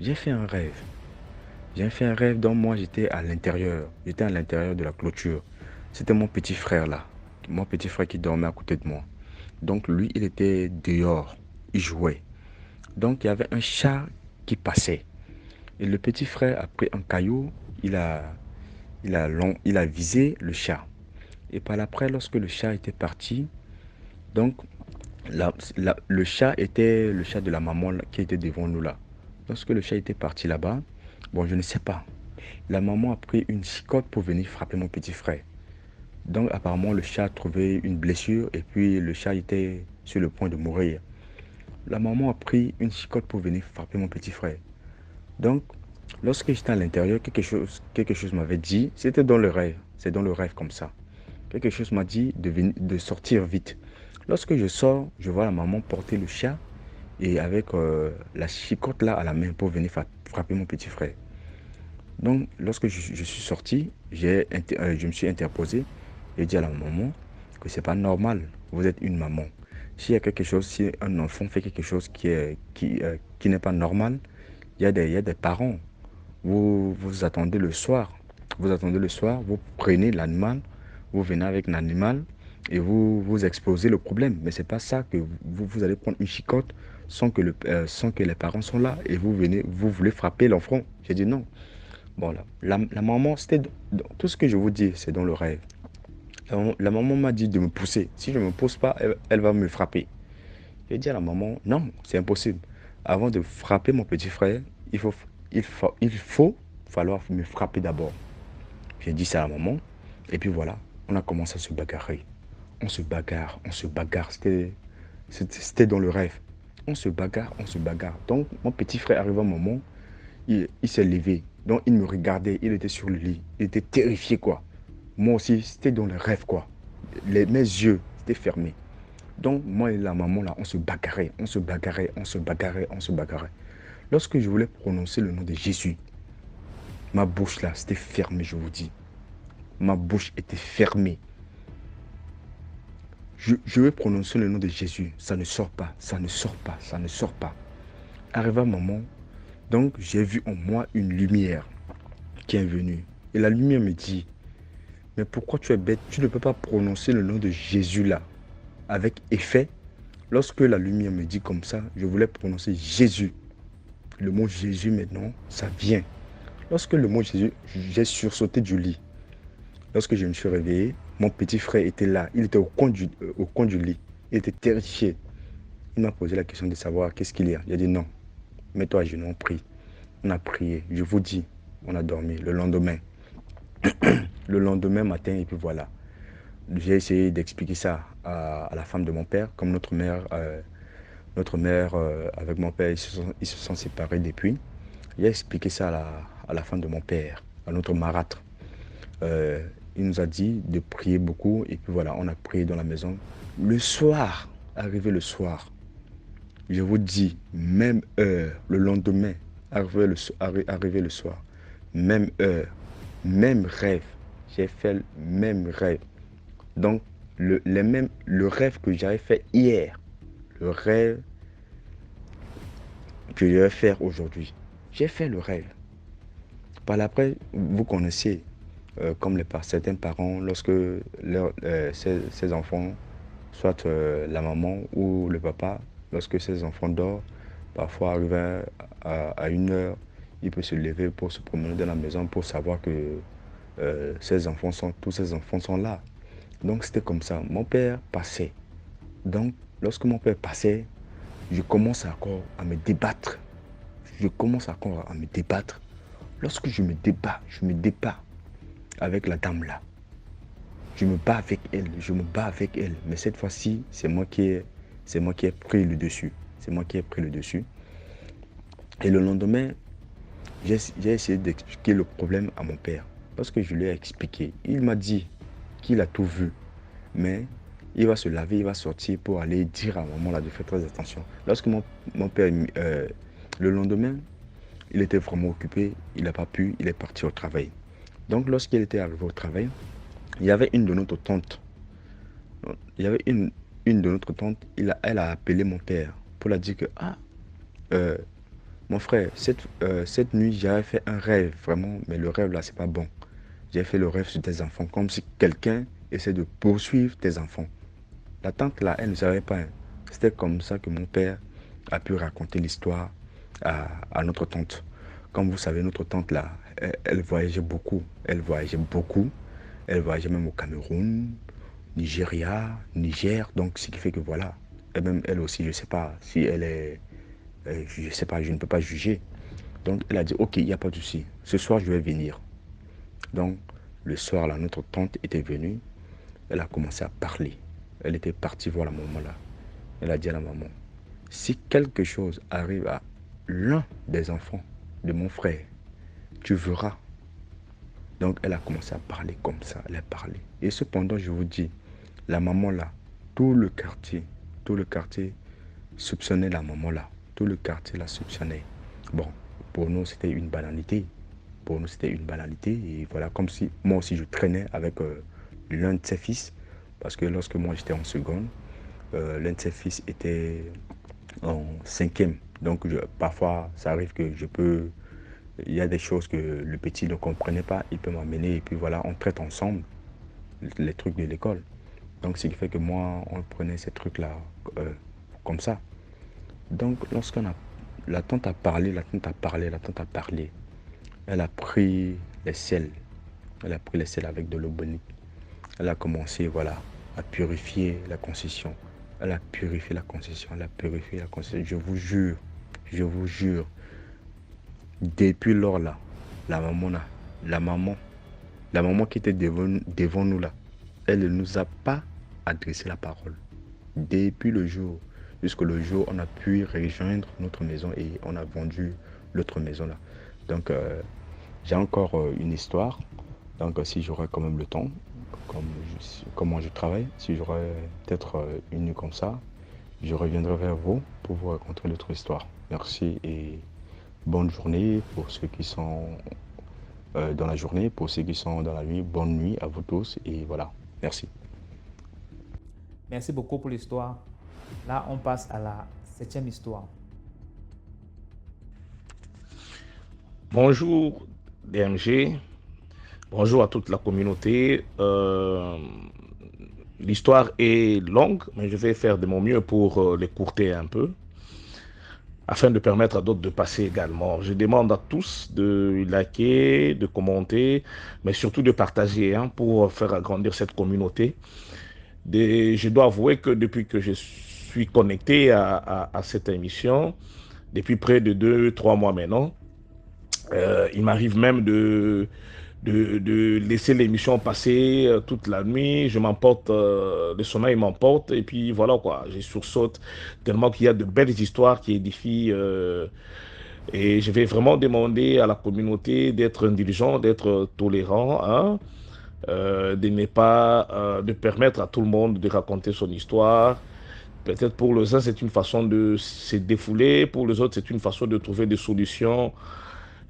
Speaker 7: j'ai fait un rêve. J'ai fait un rêve dont moi j'étais à l'intérieur. J'étais à l'intérieur de la clôture. C'était mon petit frère là. Mon petit frère qui dormait à côté de moi. Donc lui, il était dehors. Il jouait. Donc il y avait un chat qui passait. Et le petit frère a pris un caillou. Il a visé le chat. Et par après, lorsque le chat était parti, donc le chat était le chat de la maman là, qui était devant nous là. Lorsque le chat était parti là-bas, bon, je ne sais pas. La maman a pris une chicotte pour venir frapper mon petit frère. Donc apparemment le chat a trouvé une blessure et puis le chat était sur le point de mourir. La maman a pris une chicotte pour venir frapper mon petit frère. Donc lorsque j'étais à l'intérieur, quelque chose m'avait dit, c'était dans le rêve, c'est dans le rêve comme ça. Quelque chose m'a dit de sortir vite. Lorsque je sors, je vois la maman porter le chat et avec la chicotte là à la main pour venir frapper mon petit frère. Donc, lorsque je suis sorti, je me suis interposé et dit à la maman que c'est pas normal. Vous êtes une maman. S'il y a quelque chose, si un enfant fait quelque chose qui n'est pas normal, il y a des parents. Vous attendez le soir. Vous attendez le soir, vous prenez l'animal, vous venez avec l'animal et vous exposez le problème. Mais c'est pas ça que vous allez prendre une chicotte sans que les parents sont là et vous voulez frapper l'enfant. J'ai dit non. Bon, la maman, tout ce que je vous dis, c'est dans le rêve. La maman m'a dit de me pousser. Si je ne me pousse pas, elle va me frapper. J'ai dit à la maman, non, c'est impossible. Avant de frapper mon petit frère, il faut falloir me frapper d'abord. J'ai dit ça à la maman. Et puis voilà, on a commencé à se bagarrer. On se bagarre, on se bagarre. C'était dans le rêve. On se bagarre, on se bagarre. Donc, mon petit frère arrive à un moment, il s'est levé. Donc, il me regardait, il était sur le lit. Il était terrifié, quoi. Moi aussi, c'était dans le rêve, quoi. Mes yeux étaient fermés. Donc, moi et la maman, là, on se bagarrait, on se bagarrait, on se bagarrait, on se bagarrait. Lorsque je voulais prononcer le nom de Jésus, ma bouche, là, c'était fermée, je vous dis. Ma bouche était fermée. Je vais prononcer le nom de Jésus. Ça ne sort pas, ça ne sort pas, ça ne sort pas. Arrivé un moment, donc j'ai vu en moi une lumière qui est venue. Et la lumière me dit, mais pourquoi tu es bête? Tu ne peux pas prononcer le nom de Jésus là, avec effet. Lorsque la lumière me dit comme ça, je voulais prononcer Jésus. Le mot Jésus maintenant, ça vient. Lorsque le mot Jésus, j'ai sursauté du lit. Lorsque je me suis réveillé, mon petit frère était là. Il était au coin du lit. Il était terrifié. Il m'a posé la question de savoir qu'est-ce qu'il y a. J'ai dit non. Mets-toi à genoux, on prie. On a prié. Je vous dis, on a dormi. Le lendemain matin, et puis voilà. J'ai essayé d'expliquer ça à la femme de mon père. Comme notre mère avec mon père, ils se sont séparés depuis. J'ai expliqué ça à la femme de mon père, à notre marâtre. Il nous a dit de prier beaucoup et puis voilà, on a prié dans la maison. Le soir, arrivé le soir, je vous dis, même heure, le lendemain, arrivé le soir, même heure, même rêve. J'ai fait le même rêve. Donc, le rêve que j'avais fait hier, le rêve que je vais faire aujourd'hui. J'ai fait le rêve. Par après, vous connaissez, comme certains parents, lorsque ses enfants, soit la maman ou le papa, lorsque ses enfants dorment, Parfois, arrivé à 1 heure, il peut se lever pour se promener dans la maison pour savoir que tous ses enfants sont là. Donc, c'était comme ça. Mon père passait. Donc, lorsque mon père passait, je commence encore à me débattre. Je commence encore à me débattre. Lorsque je me débat avec la dame là. Je me bats avec elle. Mais cette fois-ci, c'est moi qui ai pris le dessus. C'est moi qui ai pris le dessus. Et le lendemain, j'ai essayé d'expliquer le problème à mon père. Parce que je lui ai expliqué. Il m'a dit qu'il a tout vu. Mais il va se laver, il va sortir pour aller dire à maman là de faire très attention. Lorsque mon père, le lendemain, il était vraiment occupé. Il n'a pas pu, il est parti au travail. Donc lorsqu'il était arrivé au travail, il y avait une de notre tante. Il y avait une de notre tante, elle a appelé mon père pour lui dire que mon frère, cette nuit, j'avais fait un rêve, vraiment, mais le rêve là, c'est pas bon. J'ai fait le rêve sur tes enfants, comme si quelqu'un essaie de poursuivre tes enfants. La tante là, elle ne savait pas. C'était comme ça que mon père a pu raconter l'histoire à notre tante. Comme vous savez, notre tante là, elle voyageait beaucoup. Elle voyageait même au Cameroun, Nigeria, Niger. Donc, ce qui fait que voilà. Et même elle aussi, je ne sais pas si elle est... je ne sais pas, je ne peux pas juger. Donc, elle a dit, ok, il n'y a pas de souci. Ce soir, je vais venir. Donc, le soir, là, notre tante était venue. Elle a commencé à parler. Elle était partie voir la maman là. Elle a dit à la maman, si quelque chose arrive à l'un des enfants de mon frère, tu verras. Donc, elle a commencé à parler comme ça. Elle a parlé. Et cependant, je vous dis, la maman là, tout le quartier soupçonnait la maman là. Tout le quartier la soupçonnait. Bon, pour nous, c'était une banalité. Et voilà, comme si moi aussi, je traînais avec l'un de ses fils. Parce que lorsque moi, j'étais en seconde, l'un de ses fils était en 5e. Donc, parfois, ça arrive que il y a des choses que le petit ne comprenait pas. Il peut m'amener et puis voilà, on traite ensemble les trucs de l'école. Donc, ce qui fait que moi, on prenait ces trucs-là comme ça. Donc, la tante a parlé. Elle a pris les sels. Avec de l'eau bonique. Elle a commencé, voilà, à purifier la concession. Elle a purifié la concession. Je vous jure, depuis lors là, la maman qui était devant nous là, elle ne nous a pas adressé la parole. Depuis le jour, jusqu'au jour, on a pu rejoindre notre maison et on a vendu l'autre maison là. Donc, j'ai encore une histoire. Donc, si j'aurais quand même le temps, comment je travaille, si j'aurais peut-être une nuit comme ça, je reviendrai vers vous pour vous raconter l'autre histoire. Merci et bonne journée pour ceux qui sont dans la journée, pour ceux qui sont dans la nuit, bonne nuit à vous tous et voilà, merci.
Speaker 1: Merci beaucoup pour l'histoire. Là, on passe à la 7e histoire.
Speaker 8: Bonjour DMG, bonjour à toute la communauté. L'histoire est longue, mais je vais faire de mon mieux pour l'écourter un peu, afin de permettre à d'autres de passer également. Je demande à tous de liker, de commenter, mais surtout de partager pour faire agrandir cette communauté. Je dois avouer que depuis que je suis connecté à cette émission, depuis près de 2-3 mois maintenant, il m'arrive même de laisser l'émission passer toute la nuit. Je m'emporte, le sommeil m'emporte et puis voilà quoi, j'ai sursaute tellement qu'il y a de belles histoires qui édifient et je vais vraiment demander à la communauté d'être indulgent, d'être tolérant, de ne pas de permettre à tout le monde de raconter son histoire. Peut-être pour les uns c'est une façon de se défouler, pour les autres c'est une façon de trouver des solutions.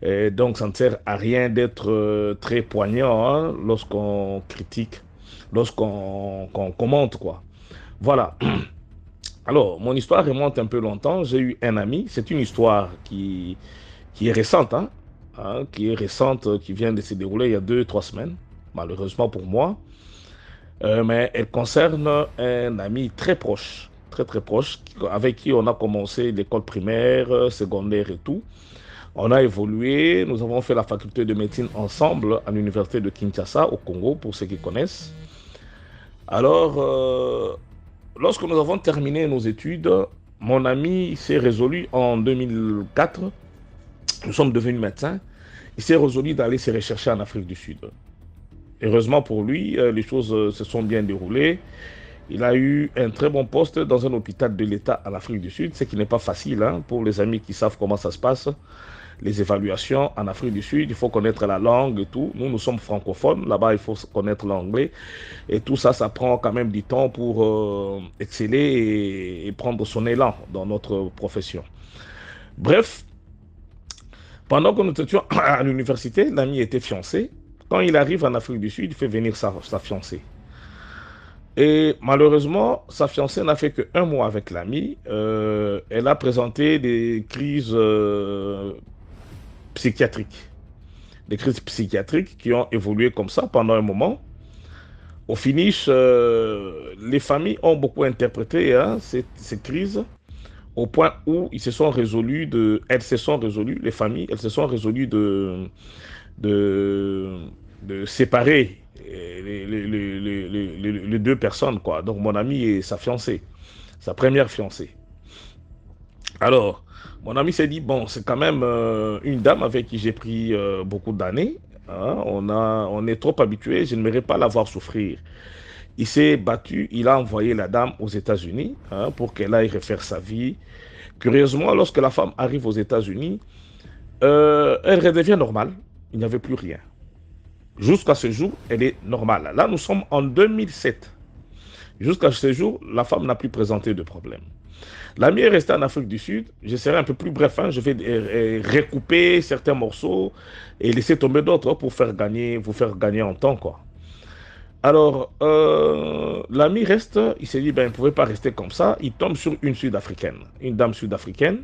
Speaker 8: Et donc, ça ne sert à rien d'être très poignant lorsqu'on critique, lorsqu'on commente, quoi. Voilà. Alors, mon histoire remonte un peu longtemps. J'ai eu un ami. C'est une histoire qui est récente, qui vient de se dérouler il y a 2-3 semaines, malheureusement pour moi. Mais elle concerne un ami très proche très très proche, avec qui on a commencé l'école primaire, secondaire et tout. On a évolué, nous avons fait la faculté de médecine ensemble à l'université de Kinshasa, au Congo, pour ceux qui connaissent. Alors, lorsque nous avons terminé nos études, mon ami s'est résolu en 2004, nous sommes devenus médecins, il s'est résolu d'aller se rechercher en Afrique du Sud. Heureusement pour lui, les choses se sont bien déroulées. Il a eu un très bon poste dans un hôpital de l'État en Afrique du Sud, ce qui n'est pas facile hein, pour les amis qui savent comment ça se passe. Les évaluations en Afrique du Sud, il faut connaître la langue et tout. Nous sommes francophones, là-bas il faut connaître l'anglais. Et tout ça, ça prend quand même du temps pour exceller et prendre son élan dans notre profession. Bref, pendant que nous étions à l'université, l'ami était fiancé. Quand il arrive en Afrique du Sud, il fait venir sa fiancée. Et malheureusement, sa fiancée n'a fait qu'un mois avec l'ami. Elle a présenté des crises psychiatriques. Des crises psychiatriques qui ont évolué comme ça pendant un moment. Au finish, les familles ont beaucoup interprété hein, ces crises au point où elles se sont résolues, les familles, elles se sont résolues de séparer les deux personnes, quoi. Donc mon ami et sa fiancée, sa première fiancée. Alors, mon ami s'est dit, bon, c'est quand même une dame avec qui j'ai pris beaucoup d'années. Hein, on est trop habitués, je n'aimerais pas la voir souffrir. Il s'est battu, il a envoyé la dame aux États-Unis hein, pour qu'elle aille refaire sa vie. Curieusement, lorsque la femme arrive aux États-Unis, elle redevient normale, il n'y avait plus rien. Jusqu'à ce jour, elle est normale. Là, nous sommes en 2007. Jusqu'à ce jour, la femme n'a plus présenté de problème. L'ami est resté en Afrique du Sud. Je serai un peu plus bref. Hein. Je vais recouper certains morceaux et laisser tomber d'autres pour vous faire gagner en temps, quoi. Alors, l'ami reste. Il s'est dit, ben, il ne pouvait pas rester comme ça. Il tombe sur une Sud-Africaine, une dame sud-africaine,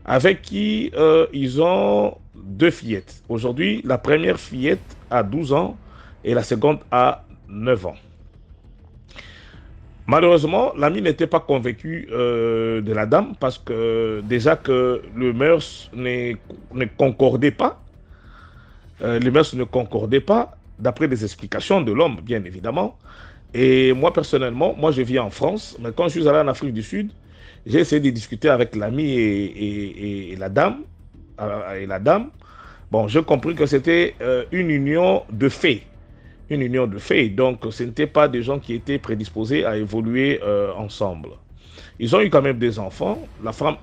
Speaker 8: avec qui ils ont 2 fillettes. Aujourd'hui, la première fillette a 12 ans et la seconde a 9 ans. Malheureusement, l'ami n'était pas convaincu de la dame parce que déjà que le mœurs ne concordait pas. Les mœurs ne concordaient pas d'après les explications de l'homme, bien évidemment. Et moi, personnellement, je vis en France, mais quand je suis allé en Afrique du Sud, j'ai essayé de discuter avec l'ami et la dame. Bon, j'ai compris que c'était une union de fait. Une union de fait. Donc, ce n'étaient pas des gens qui étaient prédisposés à évoluer ensemble. Ils ont eu quand même des enfants. La femme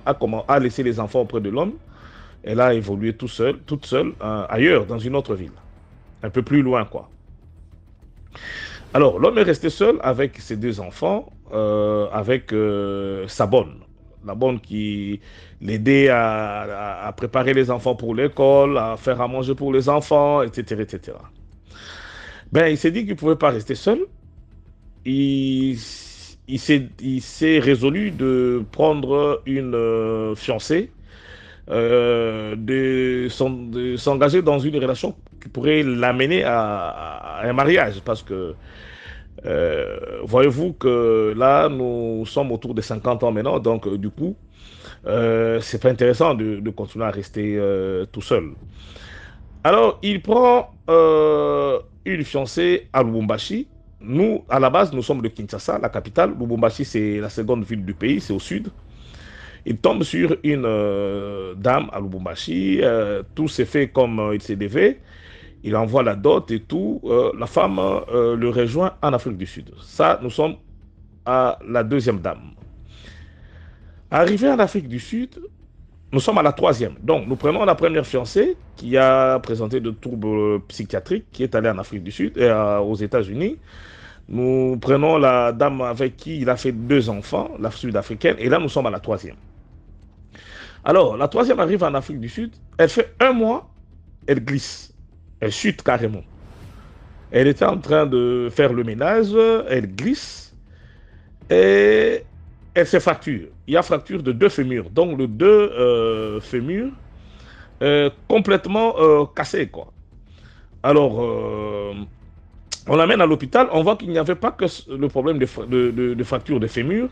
Speaker 8: a laissé les enfants auprès de l'homme. Elle a évolué toute seule, ailleurs, dans une autre ville. Un peu plus loin, quoi. Alors, l'homme est resté seul avec ses 2 enfants, avec sa bonne. La bonne qui l'aidait à préparer les enfants pour l'école, à faire à manger pour les enfants, etc., etc. Ben, il s'est dit qu'il ne pouvait pas rester seul. Il s'est résolu de prendre une fiancée, de s'engager dans une relation qui pourrait l'amener à un mariage. Parce que, voyez-vous que là, nous sommes autour de 50 ans maintenant. Donc, du coup, c'est pas intéressant de continuer à rester tout seul. Alors, il prend une fiancée à Lubumbashi. Nous, à la base, nous sommes de Kinshasa, la capitale. Lubumbashi, c'est la seconde ville du pays, c'est au sud. Il tombe sur une dame à Lubumbashi. Tout s'est fait comme il s'est devait. Il envoie la dot et tout. La femme le rejoint en Afrique du Sud. Ça, nous sommes à la 2e dame. Arrivé en Afrique du Sud, nous sommes à la 3e. Donc, nous prenons la première fiancée qui a présenté de troubles psychiatriques, qui est allée en Afrique du Sud et aux États-Unis. Nous prenons la dame avec qui il a fait 2 enfants, la sud-africaine, et là, nous sommes à la 3e. Alors, la 3e arrive en Afrique du Sud, elle fait 1 mois, elle glisse, elle chute carrément. Elle était en train de faire le ménage, elle glisse, et elle se fracture. Il y a fracture de 2 fémurs, donc les 2 fémurs complètement cassés, quoi. Alors, On l'amène à l'hôpital, on voit qu'il n'y avait pas que le problème de fracture de fémur,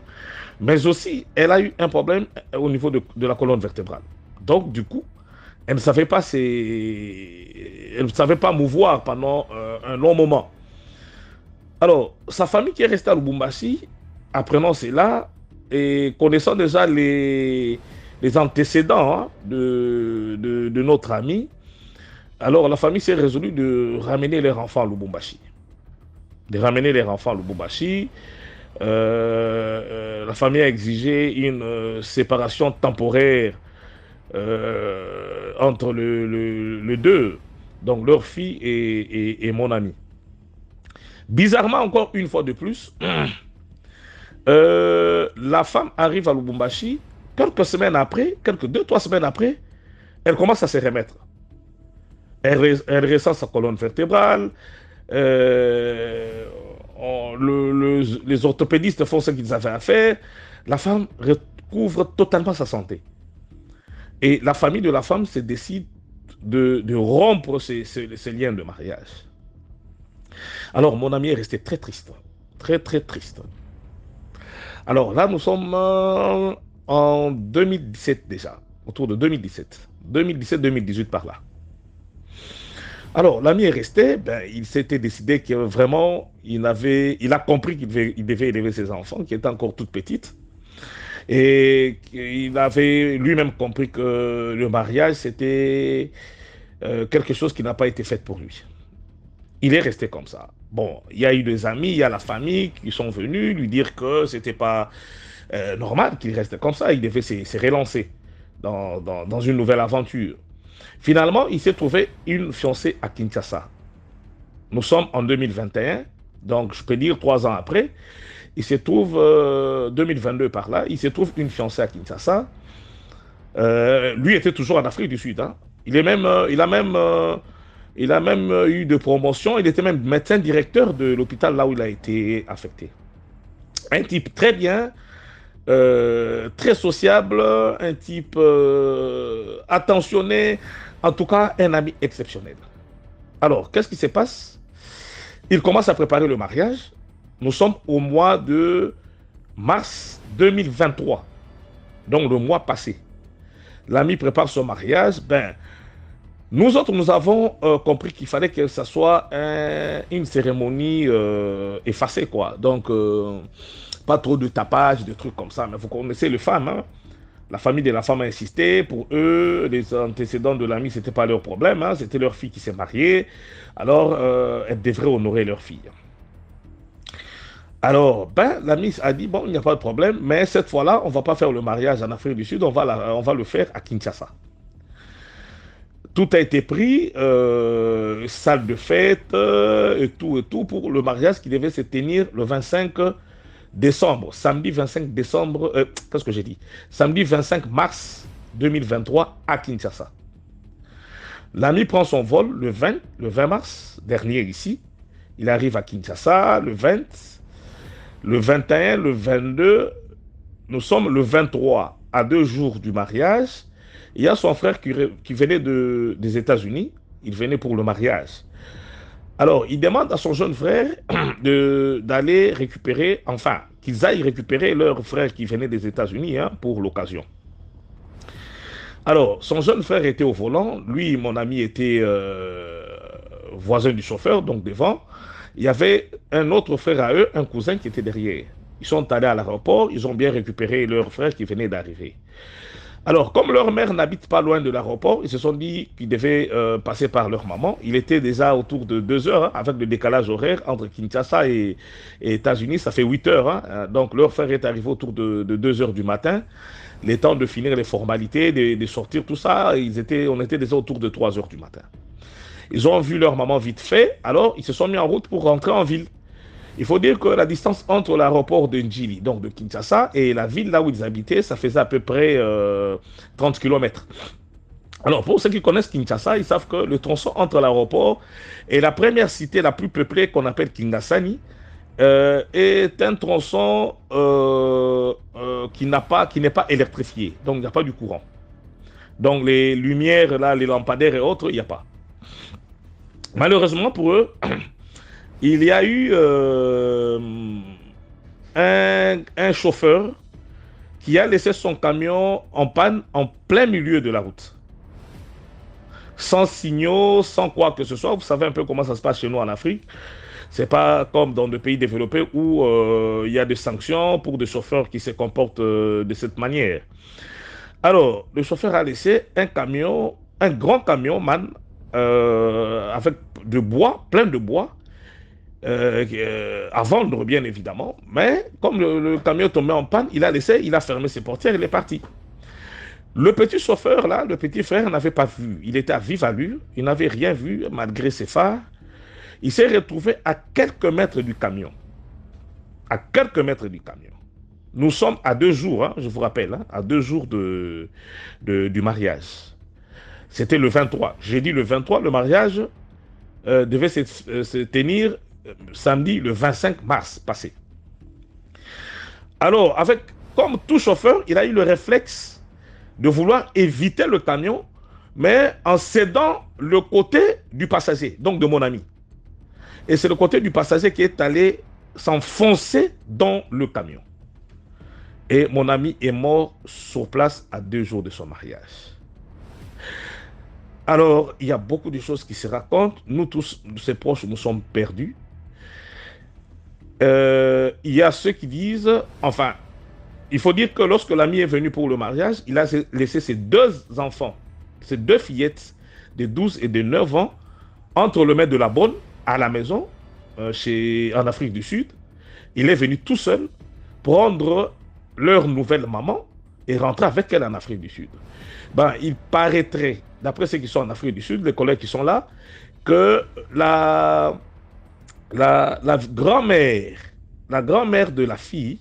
Speaker 8: mais aussi, elle a eu un problème au niveau de la colonne vertébrale. Donc, du coup, elle ne savait pas, mouvoir pendant un long moment. Alors, sa famille qui est restée à Lubumbashi, apprenant cela, et connaissant déjà les antécédents de notre ami, alors la famille s'est résolue de ramener leurs enfants à Lubumbashi. La famille a exigé une séparation temporaire entre les deux, donc leur fille et mon ami. Bizarrement, encore une fois de plus, la femme arrive à Lubumbashi, quelques semaines après, 2-3 semaines après, elle commence à se remettre. Elle ressent sa colonne vertébrale, les orthopédistes font ce qu'ils avaient à faire, la femme recouvre totalement sa santé. Et la famille de la femme se décide de rompre ces liens de mariage. Alors, mon ami est resté très triste. Très, très triste. Alors là, nous sommes en 2017 déjà. Autour de 2017. 2017-2018 par là. Alors, l'ami est resté. Il s'était décidé que vraiment, il a compris qu'il devait élever ses enfants, qui étaient encore toutes petites. Et il avait lui-même compris que le mariage, c'était quelque chose qui n'a pas été fait pour lui. Il est resté comme ça. Bon, il y a eu des amis, il y a la famille qui sont venus lui dire que c'était pas normal qu'il reste comme ça. Il devait se relancer dans une nouvelle aventure. Finalement, il s'est trouvé une fiancée à Kinshasa. Nous sommes en 2021, donc je peux dire 3 ans après. Il se trouve, 2022 par là, il se trouve une fiancée à Kinshasa. Lui était toujours en Afrique du Sud. Il a même eu de promotion. Il était même médecin directeur de l'hôpital là où il a été affecté. Un type très bien, très sociable, un type attentionné, en tout cas un ami exceptionnel. Alors, qu'est-ce qui se passe? Il commence à préparer le mariage. Nous sommes au mois de mars 2023, donc le mois passé. L'ami prépare son mariage. Nous autres, nous avons compris qu'il fallait que ça soit une cérémonie effacée, quoi. Donc, pas trop de tapage, de trucs comme ça. Mais vous connaissez les femmes, hein? La famille de la femme a insisté. Pour eux, les antécédents de l'ami, ce n'était pas leur problème. Hein? C'était leur fille qui s'est mariée. Alors, elle devrait honorer leur fille. Alors, l'ami a dit, bon, il n'y a pas de problème, mais cette fois-là, on ne va pas faire le mariage en Afrique du Sud, on va le faire à Kinshasa. Tout a été pris, salle de fête, et tout, pour le mariage qui devait se tenir le 25 décembre, samedi 25 décembre, qu'est-ce que j'ai dit? Samedi 25 mars 2023 à Kinshasa. L'ami prend son vol le 20 mars dernier ici. Il arrive à Kinshasa le 20, le 21, le 22. Nous sommes le 23, à 2 jours du mariage. Il y a son frère qui venait des États-Unis. Il venait pour le mariage. Alors, il demande à son jeune frère d'aller récupérer, enfin, qu'ils aillent récupérer leur frère qui venait des États-Unis pour l'occasion. Alors, son jeune frère était au volant. Lui, mon ami, était voisin du chauffeur, donc devant. Il y avait un autre frère à eux, un cousin qui était derrière. Ils sont allés à l'aéroport, ils ont bien récupéré leur frère qui venait d'arriver. Alors, comme leur mère n'habite pas loin de l'aéroport, ils se sont dit qu'ils devaient passer par leur maman. Il était déjà autour de 2 heures, avec le décalage horaire entre Kinshasa et États-Unis, ça fait 8 heures. Donc, leur frère est arrivé autour de 2 heures du matin. Les temps de finir les formalités, de sortir, tout ça, on était déjà autour de 3 heures du matin. Ils ont vu leur maman vite fait, alors ils se sont mis en route pour rentrer en ville. Il faut dire que la distance entre l'aéroport de Njili, donc de Kinshasa, et la ville là où ils habitaient, ça faisait à peu près 30 km. Alors pour ceux qui connaissent Kinshasa, ils savent que le tronçon entre l'aéroport et la première cité la plus peuplée qu'on appelle Kingasani est un tronçon qui n'est pas électrifié, donc il n'y a pas du courant. Donc les lumières, là, les lampadaires et autres, il n'y a pas. Malheureusement pour eux, il y a eu un chauffeur qui a laissé son camion en panne en plein milieu de la route. Sans signaux, sans quoi que ce soit. Vous savez un peu comment ça se passe chez nous en Afrique. C'est pas comme dans des pays développés où il y a des sanctions pour des chauffeurs qui se comportent de cette manière. Alors, le chauffeur a laissé un camion, un grand camion, man, avec de bois, plein de bois, à vendre bien évidemment. Mais comme le camion tombait en panne, il a fermé ses portières, il est parti. Le petit chauffeur là, le petit frère n'avait pas vu. Il était à vive allure, il n'avait rien vu malgré ses phares. Il s'est retrouvé à quelques mètres du camion. À quelques mètres du camion. Nous sommes à 2 jours, hein, je vous rappelle, hein, à 2 jours du mariage. C'était le 23. J'ai dit le 23, le mariage devait se tenir samedi le 25 mars passé. Alors, comme tout chauffeur, il a eu le réflexe de vouloir éviter le camion, mais en cédant le côté du passager, donc de mon ami. Et c'est le côté du passager qui est allé s'enfoncer dans le camion. Et mon ami est mort sur place à 2 jours de son mariage. Alors, il y a beaucoup de choses qui se racontent. Nous tous, ses proches, nous sommes perdus. Il y a ceux qui disent, enfin, il faut dire que lorsque l'ami est venu pour le mariage, il a laissé ses 2 enfants, ses 2 fillettes de 12 et de 9 ans, entre le maître de la bonne à la maison, en Afrique du Sud. Il est venu tout seul prendre leur nouvelle maman et rentrer avec elle en Afrique du Sud. Il paraîtrait, d'après ceux qui sont en Afrique du Sud, les collègues qui sont là, que la grand-mère de la fille,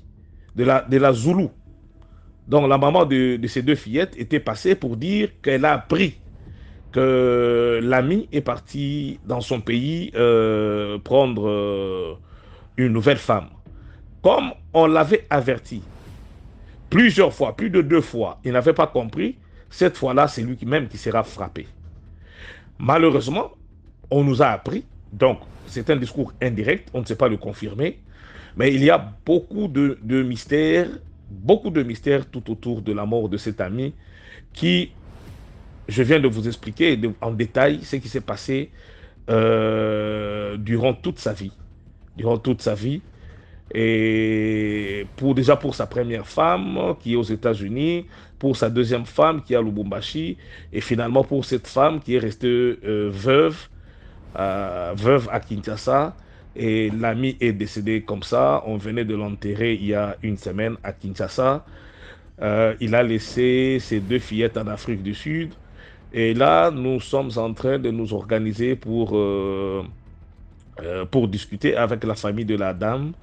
Speaker 8: de la Zoulou, donc la maman de ces 2 fillettes, était passée pour dire qu'elle a appris que l'ami est parti dans son pays prendre une nouvelle femme. Comme on l'avait averti plusieurs fois, plus de 2 fois, il n'avait pas compris. Cette fois-là, c'est lui-même qui sera frappé. Malheureusement, on nous a appris, donc c'est un discours indirect, on ne sait pas le confirmer, mais il y a beaucoup de mystères tout autour de la mort de cet ami qui, je viens de vous expliquer en détail ce qui s'est passé durant toute sa vie. Durant toute sa vie. Et déjà pour sa première femme qui est aux États-Unis, pour sa deuxième femme qui est à Lubumbashi, et finalement pour cette femme qui est restée veuve à Kinshasa. Et l'ami est décédé comme ça. On venait de l'enterrer il y a 1 semaine à Kinshasa. Il a laissé ses 2 fillettes en Afrique du Sud. Et là, nous sommes en train de nous organiser pour discuter avec la famille de la dame,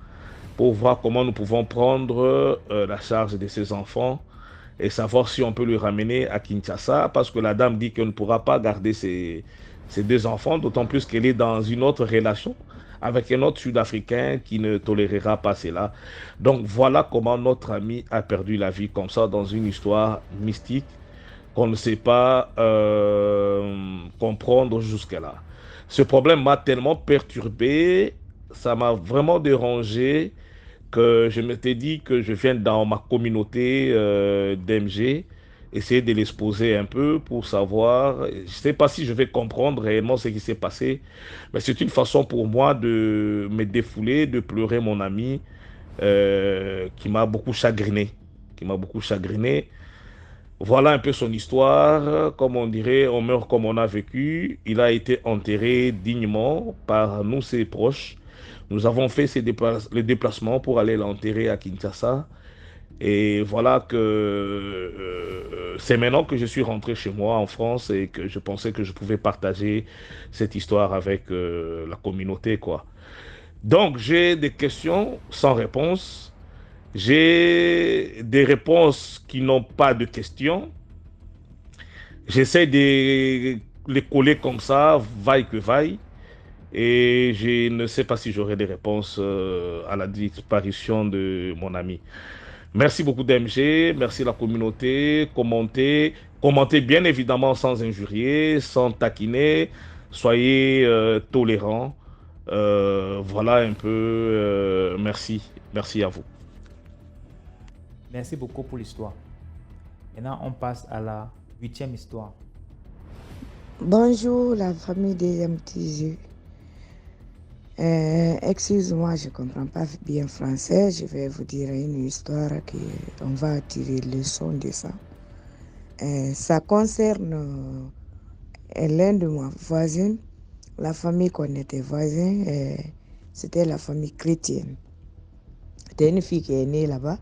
Speaker 8: pour voir comment nous pouvons prendre la charge de ses enfants et savoir si on peut le ramener à Kinshasa, parce que la dame dit qu'elle ne pourra pas garder ses 2 enfants, d'autant plus qu'elle est dans une autre relation avec un autre Sud-Africain qui ne tolérera pas cela. Donc voilà comment notre ami a perdu la vie comme ça, dans une histoire mystique qu'on ne sait pas comprendre jusque-là. Ce problème m'a tellement perturbé, ça m'a vraiment dérangé, que je m'étais dit que je viens dans ma communauté d'MG, essayer de l'exposer un peu pour savoir, je ne sais pas si je vais comprendre réellement ce qui s'est passé, mais c'est une façon pour moi de me défouler, de pleurer mon ami qui m'a beaucoup chagriné, Voilà un peu son histoire. Comme on dirait, on meurt comme on a vécu. Il a été enterré dignement par nous, ses proches. Nous avons fait le déplacement pour aller l'enterrer à Kinshasa. Et voilà que c'est maintenant que je suis rentré chez moi en France et que je pensais que je pouvais partager cette histoire avec la communauté, quoi. Donc, j'ai des questions sans réponse. J'ai des réponses qui n'ont pas de questions. J'essaie de les coller comme ça, vaille que vaille. Et je ne sais pas si j'aurai des réponses à la disparition de mon ami. Merci beaucoup DMG, merci la communauté, commentez bien évidemment sans injurier, sans taquiner, soyez tolérants. Voilà un peu. Merci. Merci à vous.
Speaker 1: Merci beaucoup pour l'histoire. Maintenant, on passe à la 8e histoire.
Speaker 9: Bonjour la famille des MTG. Excuse-moi, je ne comprends pas bien français. Je vais vous dire une histoire qu'on va tirer leçon de ça. Ça concerne l'un de mes voisins, la famille qu'on était voisins. C'était la famille chrétienne. C'était une fille qui est née là-bas.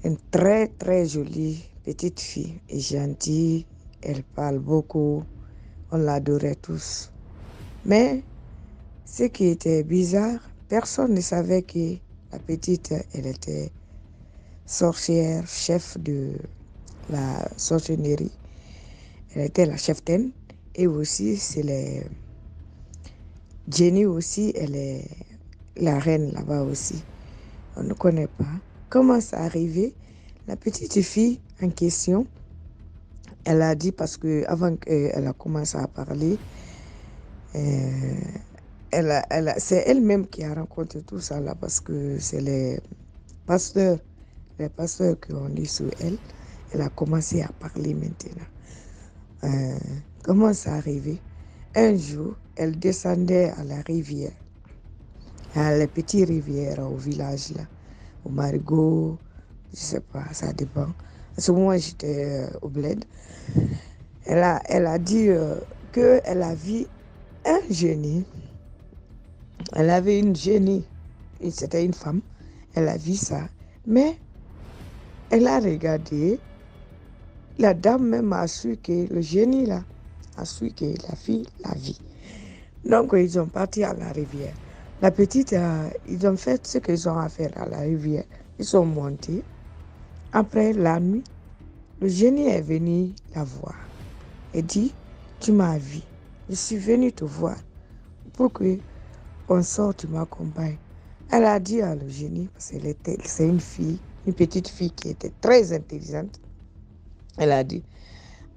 Speaker 9: Une très très jolie petite fille et gentille. Elle parle beaucoup. On l'adorait tous. Mais ce qui était bizarre, personne ne savait que la petite, elle était sorcière, chef de la sorcellerie. Elle était la cheftaine. Et aussi, c'est les... Jenny aussi, elle est la reine là-bas aussi. On ne connaît pas. Comment ça arrivé? La petite fille en question, elle a dit, parce que avant qu'elle a commencé à parler, c'est elle-même qui a rencontré tout ça là, parce que c'est les pasteurs qui ont dit sur elle. Elle a commencé à parler maintenant. Comment ça arrivé? Un jour, elle descendait à la rivière, à la petite rivière au village là, au Marigot, je sais pas, ça dépend. À ce moment, j'étais au bled. Elle a dit qu'elle a vu un génie. Elle avait une génie, et c'était une femme. Elle a vu ça, mais elle a regardé. La dame même a su que le génie là a su que la fille la vit. Donc ils sont partis à la rivière. La petite, ils ont fait ce qu'ils ont à faire à la rivière. Ils sont montés. Après la nuit, le génie est venu la voir et dit, tu m'as vu. Je suis venu te voir pour que on sort, tu m'accompagnes. Elle a dit à le génie, parce que c'est une fille, une petite fille qui était très intelligente. Elle a dit,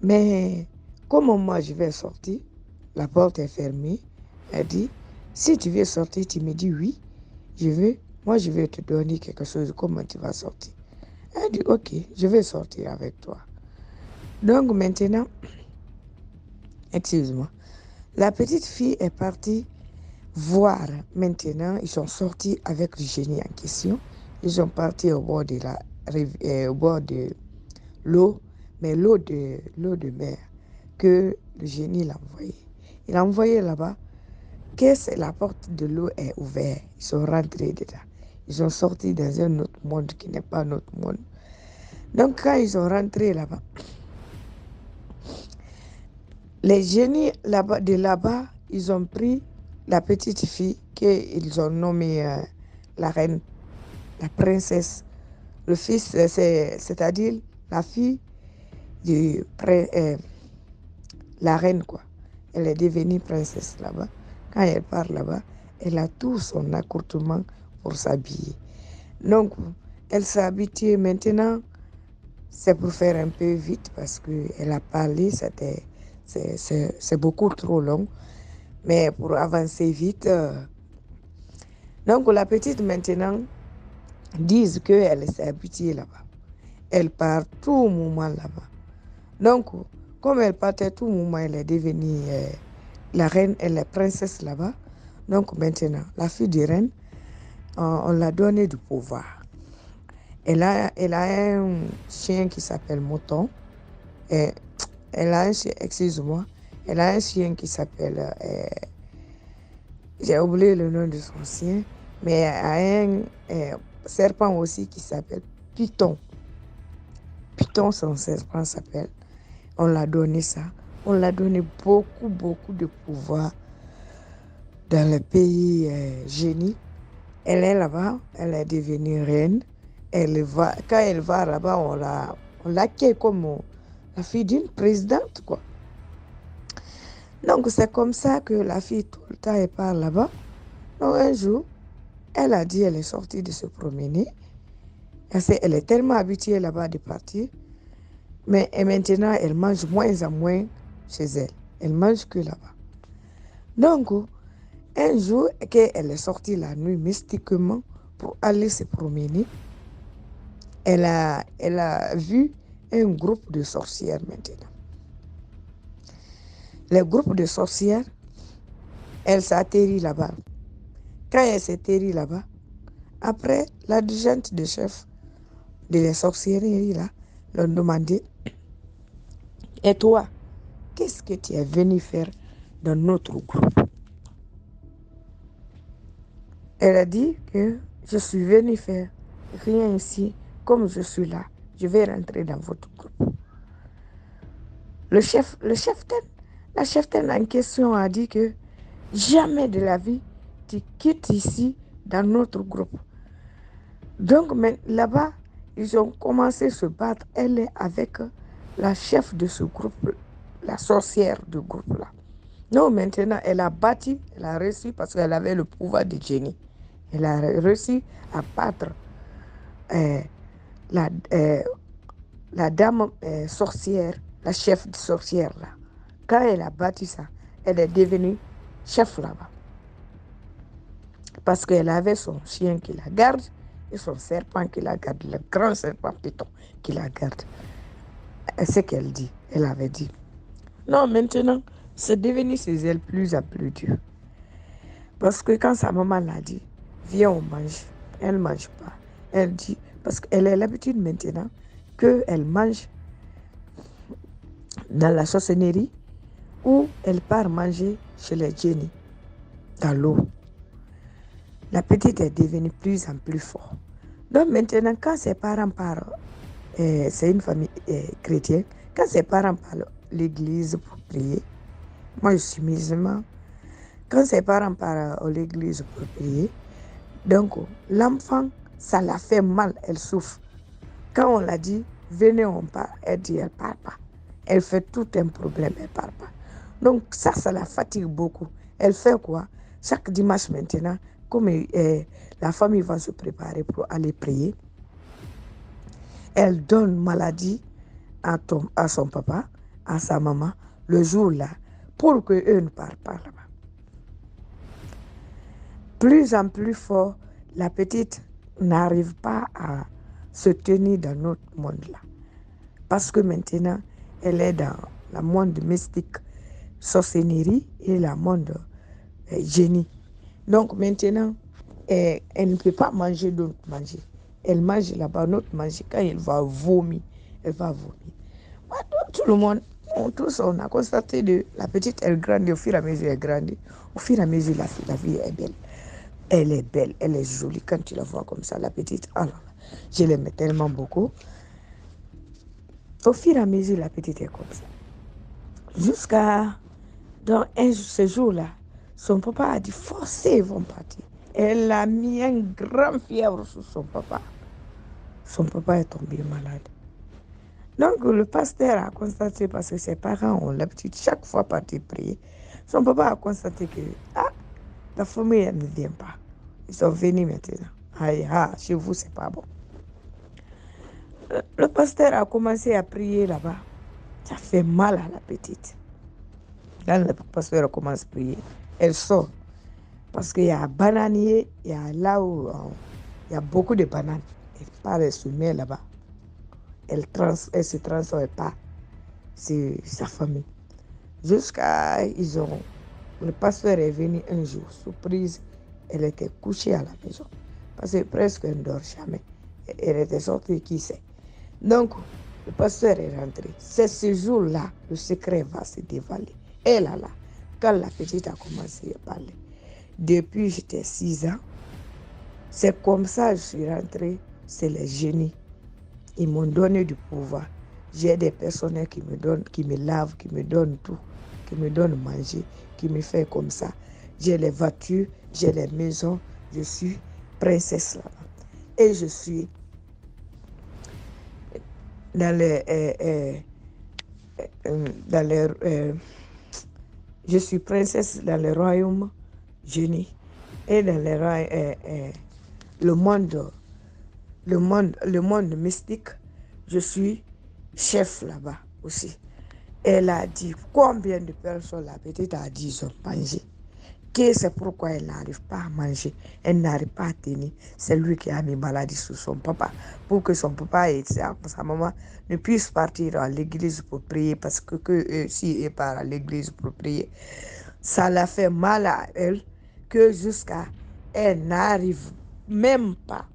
Speaker 9: mais comment moi je vais sortir? La porte est fermée. Elle dit, si tu veux sortir, tu me dis oui, moi je vais te donner quelque chose, comment tu vas sortir? Elle dit, ok, je vais sortir avec toi. Donc maintenant, excuse-moi, la petite fille est partie voir. Maintenant, ils sont sortis avec le génie en question. Ils sont partis au bord de la rivière, au bord de l'eau, mais l'eau de mer que le génie l'a envoyé. Il a envoyé là-bas que la porte de l'eau est ouverte. Ils sont rentrés dedans. Ils sont sortis dans un autre monde qui n'est pas notre monde. Donc quand ils sont rentrés là-bas, les génies de là-bas, ils ont pris la petite fille qu'ils ont nommée la reine, la princesse. Le fils, c'est-à-dire la fille de la reine, quoi. Elle est devenue princesse là-bas. Quand elle part là-bas, elle a tout son accoutrement pour s'habiller. Donc, elle s'est habillée maintenant. C'est pour faire un peu vite parce qu'elle a parlé, c'est beaucoup trop long. Mais pour avancer vite, donc la petite maintenant dit qu'elle s'est habituée là-bas. Elle part tout moment là-bas. Donc, comme elle partait tout moment, elle est devenue la reine, elle est princesse là-bas. Donc maintenant, la fille du reine, on l'a donné du pouvoir. Elle a un chien qui s'appelle Mouton. Et elle a un chien, excuse-moi, elle a un chien qui s'appelle, j'ai oublié le nom de son chien, mais elle a un serpent aussi qui s'appelle Python. Python, son serpent s'appelle. On l'a donné ça. On l'a donné beaucoup, beaucoup de pouvoir dans le pays génie. Elle est là-bas, elle est devenue reine. Quand elle va là-bas, on l'accueille comme la fille d'une présidente, quoi. Donc c'est comme ça que la fille tout le temps elle part là-bas. Donc un jour, elle a dit elle est sortie de se promener. Elle est tellement habituée là-bas de partir. Mais maintenant, elle mange moins en moins chez elle. Elle mange que là-bas. Donc, Un jour, qu'elle est sortie la nuit mystiquement pour aller se promener, elle a vu un groupe de sorcières maintenant. Le groupe de sorcières, elle s'atterrit là-bas. Quand elle s'atterrit là-bas, après, l'adjointe de chef de la sorcellerie là, leur demandé, et toi, qu'est-ce que tu es venu faire dans notre groupe? Elle a dit que je suis venue faire rien ici, comme je suis là, je vais rentrer dans votre groupe. La cheftaine en question a dit que jamais de la vie tu quittes ici dans notre groupe. Donc là-bas, ils ont commencé à se battre. Elle est avec la chef de ce groupe, la sorcière du groupe là. Non, maintenant, elle a battu, elle a réussi parce qu'elle avait le pouvoir de génie. Elle a réussi à battre la dame sorcière, la chef de sorcière là. Quand elle a battu ça, elle est devenue chef là-bas. Parce qu'elle avait son chien qui la garde et son serpent qui la garde, le grand serpent python qui la garde. C'est ce qu'elle dit, elle avait dit. Non, maintenant, c'est devenu ses ailes plus en plus dures. Parce que quand sa maman l'a dit, viens on mange, elle ne mange pas. Elle dit, parce qu'elle a l'habitude maintenant qu'elle mange dans la sorcellerie ou elle part manger chez les génies, dans l'eau. La petite est devenue plus en plus forte. Donc maintenant, quand ses parents partent, c'est une famille chrétienne, quand ses parents partent à l'église pour prier, moi je suis musulman, quand ses parents partent à l'église pour prier, donc l'enfant, ça la fait mal, elle souffre. Quand on l'a dit, venez on part, elle dit, elle ne part pas. Elle fait tout un problème, elle ne part pas. Donc ça la fatigue beaucoup. Elle fait quoi? Chaque dimanche maintenant, comme la famille va se préparer pour aller prier, elle donne maladie à son papa, à sa maman, le jour-là, pour qu'eux ne partent pas là-bas. Plus en plus fort, la petite n'arrive pas à se tenir dans notre monde-là. Parce que maintenant, elle est dans le monde mystique, sorcellerie et le monde génie. Donc maintenant, elle ne peut pas manger d'autres manger. Elle mange là-bas, notre manger. Quand elle va vomir, elle va vomir. Tout le monde, tous on a constaté que la petite, elle grandit, au fur et à mesure elle grandit. Au fur et à mesure, la vie est belle. Elle est belle, elle est jolie. Quand tu la vois comme ça, la petite, alors, je l'aime tellement beaucoup. Au fur et à mesure, la petite est comme ça. Jusqu'à, dans ce jour-là, son papa a dit, forcez, ils vont partir. Elle a mis un grand fièvre sur son papa. Son papa est tombé malade. Donc le pasteur a constaté, parce que ses parents ont l'habitude chaque fois partir prier, son papa a constaté que la famille elle ne vient pas. Ils sont venus maintenant. Chez vous, c'est pas bon. Le pasteur a commencé à prier là-bas. Ça fait mal à la petite. Quand le pasteur commence à prier, elle sort. Parce qu'il y a un bananier, il y a là où il y a beaucoup de bananes. Elle part se met là-bas. Elle se transforme pas. C'est sa famille. Jusqu'à le pasteur est venu un jour, surprise, elle était couchée à la maison. Parce que presque elle ne dort jamais. Elle était sortie, qui sait. Donc, le pasteur est rentré. C'est ce jour-là, le secret va se dévaler. Et là, quand la petite a commencé à parler, depuis j'étais 6 ans, c'est comme ça que je suis rentrée, c'est les génies. Ils m'ont donné du pouvoir. J'ai des personnels qui me lavent, qui me donnent tout, qui me donnent manger, qui me font comme ça. J'ai les voitures, j'ai les maisons, je suis princesse là-bas. Et je suis je suis princesse dans le royaume génie et dans le monde mystique, je suis chef là-bas aussi. Elle a dit combien de personnes la petite a dit ils ont mangé. que c'est pourquoi elle n'arrive pas à manger, elle n'arrive pas à tenir. C'est lui qui a mis maladie sur son papa pour que son papa et sa maman ne puissent partir à l'église pour prier parce que si elle part à l'église pour prier, ça l'a fait mal à elle que jusqu'à elle n'arrive même pas.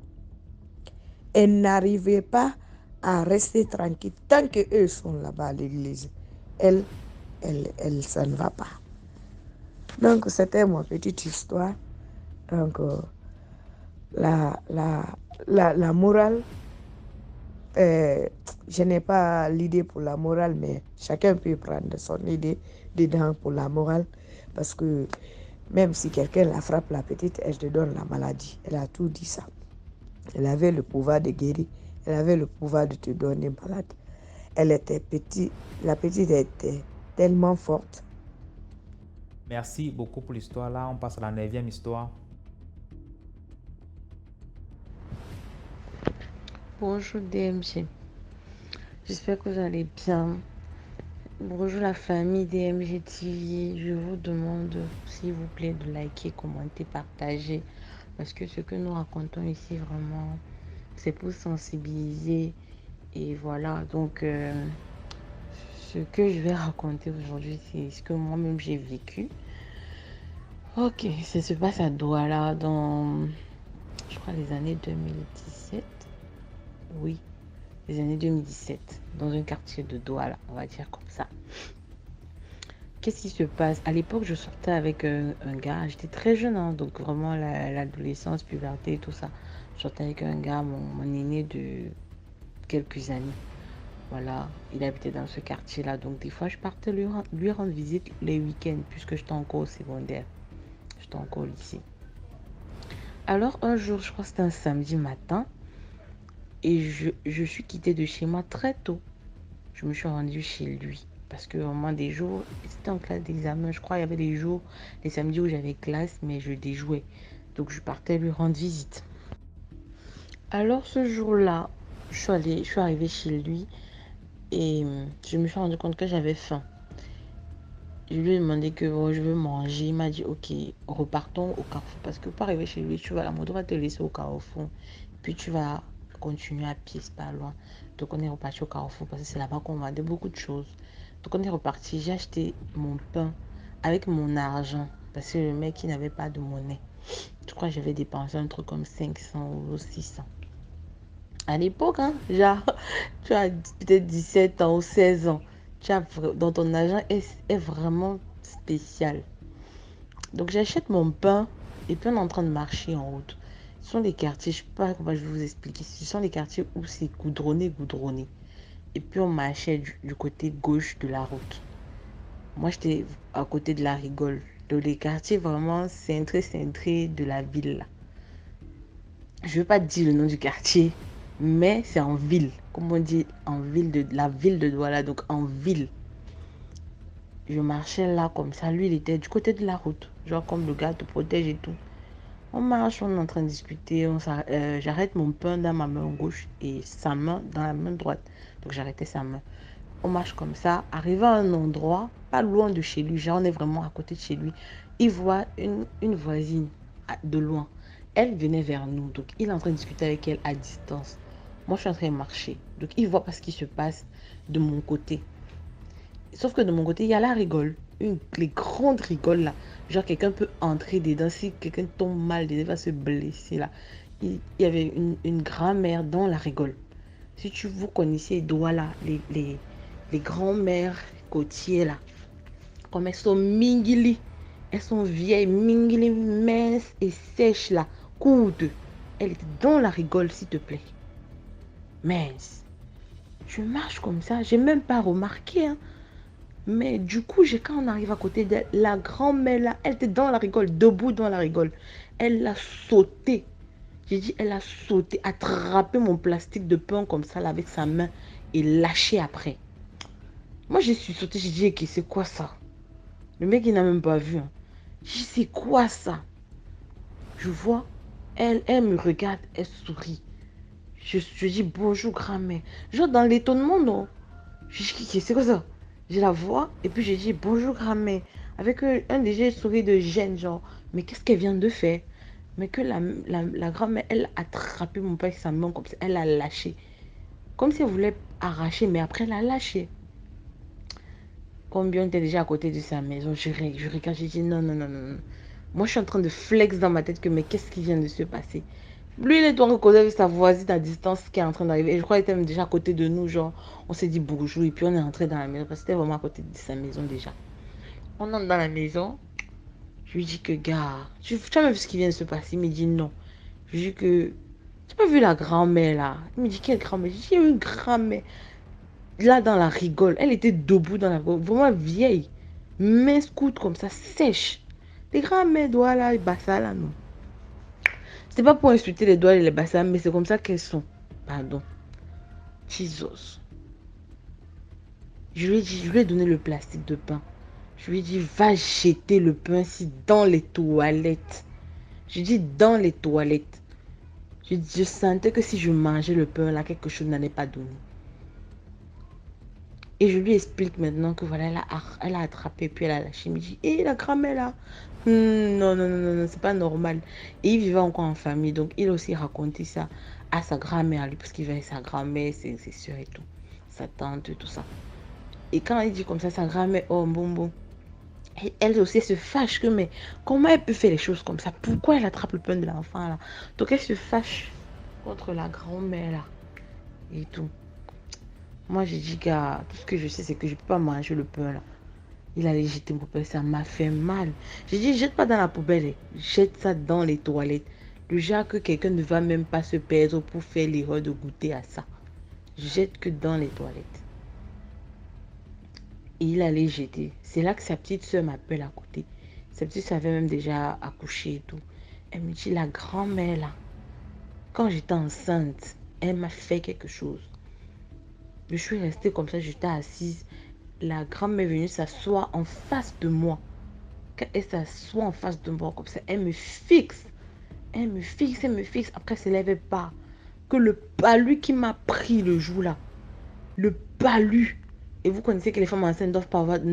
Speaker 9: Elle n'arrivait pas à rester tranquille tant qu'eux sont là-bas à l'église. Elle, ça ne va pas. Donc, c'était ma petite histoire. Donc, la morale, je n'ai pas l'idée pour la morale, mais chacun peut prendre son idée dedans pour la morale. Parce que même si quelqu'un la frappe, la petite, elle te donne la maladie. Elle a tout dit ça. Elle avait le pouvoir de guérir. Elle avait le pouvoir de te donner malade. Elle était petite. La petite était tellement forte.
Speaker 1: Merci beaucoup pour l'histoire. Là, on passe à la 9e histoire.
Speaker 3: Bonjour DMG. J'espère que vous allez bien. Bonjour la famille DMG TV. Je vous demande, s'il vous plaît, de liker, commenter, partager. Parce que ce que nous racontons ici, vraiment, c'est pour sensibiliser. Et voilà, donc, ce que je vais raconter aujourd'hui, c'est ce que moi-même j'ai vécu. Ok, ça se passe à Douala dans, je crois, les années 2017. Oui, les années 2017, dans un quartier de Douala, on va dire comme ça. Qu'est-ce qui se passe? À l'époque, je sortais avec un gars, j'étais très jeune, hein, donc vraiment l'adolescence, puberté, tout ça. Je sortais avec un gars, mon aîné de quelques années. Voilà, il habitait dans ce quartier-là, donc des fois, je partais lui rendre visite les week-ends, puisque j'étais encore au secondaire. J'étais encore au lycée. Alors, un jour, je crois que c'était un samedi matin, et je suis quittée de chez moi très tôt. Je me suis rendue chez lui. Parce que vraiment des jours, c'était en classe d'examen. Je crois qu'il y avait des jours, les samedis où j'avais classe, mais je déjouais. Donc je partais lui rendre visite. Alors ce jour-là, je suis arrivée chez lui et je me suis rendu compte que j'avais faim. Je lui ai demandé que je veux manger. Il m'a dit ok, repartons au carrefour. Parce que pour arriver chez lui, la moto va te laisser au carrefour. Puis tu vas continuer à pied, c'est pas loin. Donc on est reparti au carrefour parce que c'est là-bas qu'on vendait beaucoup de choses. Donc on est reparti, j'ai acheté mon pain avec mon argent parce que le mec il n'avait pas de monnaie. Je crois que j'avais dépensé un truc comme 500 ou 600. À l'époque, hein, genre, tu as peut-être 17 ans ou 16 ans. Dans ton argent est vraiment spécial. Donc j'achète mon pain et puis on est en train de marcher en route. Ce sont des quartiers, je ne sais pas comment je vais vous expliquer. Ce sont des quartiers où c'est goudronné. Et puis on marchait du côté gauche de la route. Moi j'étais à côté de la Rigole. Donc les quartiers vraiment cintrés de la ville là. Je ne veux pas dire le nom du quartier, mais c'est en ville. Comme on dit en ville, la ville de Douala, donc en ville. Je marchais là comme ça. Lui il était du côté de la route. Genre comme le gars te protège et tout. On marche, on est en train de discuter. J'arrête mon pain dans ma main gauche et sa main dans la main droite. Donc j'arrêtais sa main. On marche comme ça. Arrivé à un endroit, pas loin de chez lui. Genre on est vraiment à côté de chez lui. Il voit une voisine de loin. Elle venait vers nous. Donc il est en train de discuter avec elle à distance. Moi je suis en train de marcher. Donc il voit pas ce qui se passe de mon côté. Sauf que de mon côté, il y a la rigole. Les grandes rigoles là. Genre quelqu'un peut entrer dedans. Si quelqu'un tombe mal, il va se blesser là. Il y avait une grand-mère dans la rigole. Si vous connaissez Douala, les grands-mères côtiers là. Comme elles sont mingili. Elles sont vieilles, mingili, minces et sèches là. Courtes. Elle était dans la rigole, s'il te plaît. Mince. Je marche comme ça. J'ai même pas remarqué, hein. Mais du coup, quand on arrive à côté d'elle, la grand-mère là, elle était dans la rigole, debout dans la rigole. Elle a sauté. J'ai dit, elle a sauté, attrapé mon plastique de pain comme ça là, avec sa main et lâché après. Moi, je suis sautée, j'ai dit, ok, c'est quoi ça? Le mec, il n'a même pas vu. Hein. J'ai dit, c'est quoi ça? Je vois, elle me regarde, elle sourit. Je dis, bonjour grand-mère. Genre dans l'étonnement, non? Je dis, c'est quoi ça? Je la vois et puis je dis bonjour grand-mère. Avec un léger sourire de gêne, genre, mais qu'est-ce qu'elle vient de faire? Mais que la grand-mère, elle a attrapé mon père avec sa main comme ça, elle a lâché. Comme si elle voulait arracher, mais après elle a lâché. Combien on était déjà à côté de sa maison, je regarde, j'ai dit non, non, non, non, non. Moi, je suis en train de flex dans ma tête que, mais qu'est-ce qui vient de se passer? Lui, il est en causer avec sa voisine à distance qui est en train d'arriver. Et je crois qu'il était même déjà à côté de nous, genre, on s'est dit bonjour, et puis on est entré dans la maison, parce que c'était vraiment à côté de sa maison déjà. On entre dans la maison, je lui dis que, gars, tu as même vu ce qui vient de se passer? Il me dit non. Je lui dis que, tu n'as pas vu la grand-mère là? Il me dit, quelle grand-mère? Je dis, il y a une grand-mère. Là, dans la rigole, elle était debout dans la rigole, vraiment vieille, mince coute comme ça, sèche. Les grands-mères doigts là, les bassas là, non. C'est pas pour insulter les doigts et les bassas, mais c'est comme ça qu'elles sont. Pardon. Jesus. Je lui ai donné le plastique de pain. Je lui ai dit, va jeter le pain ici dans les toilettes. Je dis dans les toilettes. Je sentais que si je mangeais le pain là, quelque chose n'allait pas donner. Et je lui explique maintenant que voilà, elle a attrapé, puis elle a lâché. Il me dit, hé, la grand-mère là. Non, non, non, non, non, c'est pas normal. Et il vivait encore en famille, donc il a aussi raconté ça à sa grand-mère, lui, parce qu'il vivait avec sa grand-mère, ses soeurs et tout, sa tante, tout ça. Et quand il dit comme ça, sa grand-mère, oh, bon, bon. Et elle aussi se fâche que, mais comment elle peut faire les choses comme ça? Pourquoi elle attrape le pain de l'enfant là? Donc elle se fâche contre la grand-mère là. Et tout. Moi, j'ai dit, gars, tout ce que je sais, c'est que je ne peux pas manger le pain, là. Il allait jeter mon pain, ça m'a fait mal. J'ai dit, jette pas dans la poubelle, jette ça dans les toilettes. Le genre que quelqu'un ne va même pas se perdre pour faire l'erreur de goûter à ça. Jette que dans les toilettes. Et il allait jeter. C'est là que sa petite soeur m'appelle à côté. Sa petite soeur avait même déjà accouché et tout. Elle me dit, la grand-mère, là, quand j'étais enceinte, elle m'a fait quelque chose. Je suis restée comme ça, j'étais assise. La grand-mère est venue s'asseoir en face de moi. Quand elle s'assoit en face de moi comme ça, elle me fixe. Elle me fixe, elle me fixe. Après, elle ne se lèvait pas. Que le palu qui m'a pris le jour là. Le palu. Et vous connaissez que les femmes enceintes ne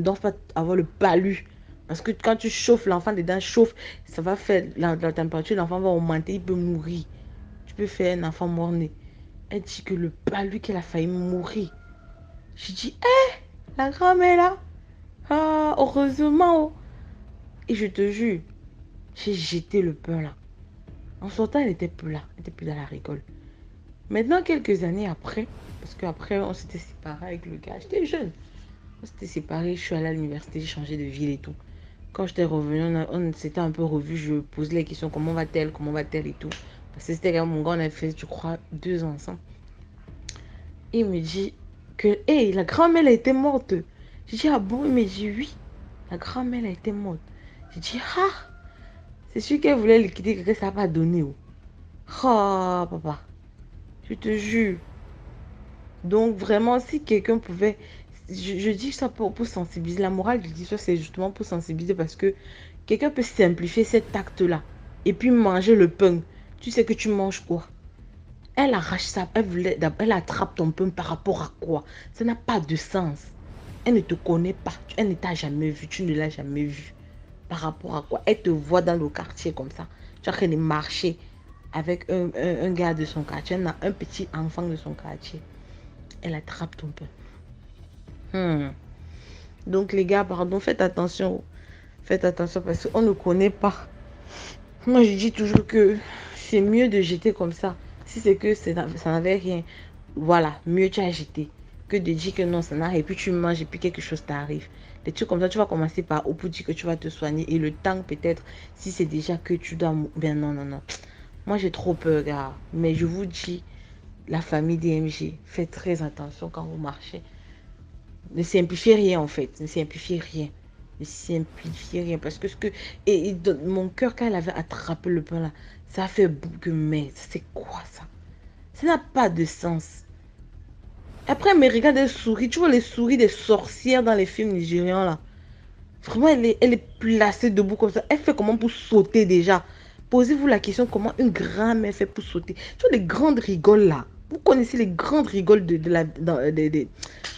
Speaker 3: doivent pas avoir le palu. Parce que quand tu chauffes, l'enfant dedans chauffe. Ça va faire la température, l'enfant va augmenter, il peut mourir. Tu peux faire un enfant mort-né. Elle dit que le palu qu'elle a failli mourir. Je dis, la grand-mère là. Ah, heureusement. Oh. Et je te jure, j'ai jeté le pain là. En sortant, elle n'était plus là. Elle n'était plus dans la rigole. Maintenant, quelques années après, parce qu'après, on s'était séparés avec le gars. J'étais jeune. On s'était séparés, je suis allée à l'université, j'ai changé de ville et tout. Quand j'étais revenue, on s'était un peu revus. Je posais les questions, comment va-t-elle et tout. Parce que c'était quand mon gars, on avait fait, je crois, 2 ans ensemble. Il me dit que, la grand-mère a été morte. J'ai dit, ah bon? Il me dit, oui, la grand-mère a été morte. J'ai dit, ah, c'est sûr qu'elle voulait liquider, que ça n'a pas donné. Oh, papa, je te jure. Donc, vraiment, si quelqu'un pouvait... Je dis ça pour sensibiliser. La morale de l'histoire, c'est justement pour sensibiliser parce que quelqu'un peut simplifier cet acte-là et puis manger le pain. Tu sais que tu manges quoi? Elle arrache ça, elle attrape ton pain par rapport à quoi? Ça n'a pas de sens. Elle ne te connaît pas, elle ne t'a jamais vu, tu ne l'as jamais vu. Par rapport à quoi? Elle te voit dans le quartier comme ça. Tu es en train de marcher avec un gars de son quartier, un petit enfant de son quartier. Elle attrape ton pain. Donc les gars, pardon, faites attention. Faites attention parce qu'on ne connaît pas. Moi, je dis toujours que c'est mieux de jeter comme ça. Si c'est que ça n'avait rien, voilà, mieux tu as jeté que de dire que non, ça n'arrive. Et puis tu manges et puis quelque chose t'arrive. Des trucs comme ça, tu vas commencer par au pour dire que tu vas te soigner. Et le temps, peut-être, si c'est déjà que tu dois... Ben non, non, non. Moi, j'ai trop peur, gars. Mais je vous dis, la famille DMG, faites très attention quand vous marchez. Ne simplifiez rien, en fait. Ne simplifiez rien. Ne simplifiez rien. Parce que Et mon cœur, quand elle avait attrapé le pain là, ça a fait boucle, mais c'est quoi ça? Ça n'a pas de sens. Après, elle me regarde, elle sourit. Tu vois les souris des sorcières dans les films nigérians là. Vraiment, elle est placée debout comme ça. Elle fait comment pour sauter déjà? Posez-vous la question, comment une grand-mère fait pour sauter? Tu vois les grandes rigoles là. Vous connaissez les grandes rigoles de la...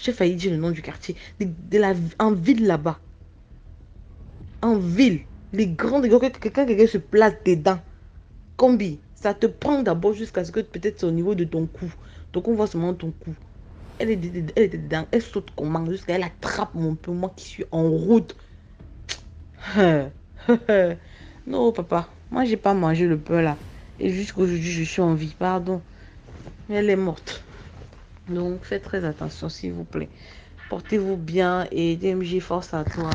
Speaker 3: j'ai failli dire le nom du quartier. En ville là-bas. En ville. Les grandes rigoles, quelqu'un se place dedans. Combi, ça te prend d'abord jusqu'à ce que peut-être c'est au niveau de ton cou. Donc on voit seulement ton cou. Elle était dedans. Elle saute comment jusqu'à elle attrape mon peu. Moi qui suis en route. Non, papa. Moi, j'ai pas mangé le pain là. Et jusqu'aujourd'hui, je suis en vie. Pardon. Mais elle est morte. Donc, faites très attention, s'il vous plaît. Portez-vous bien et DMJ, force à toi.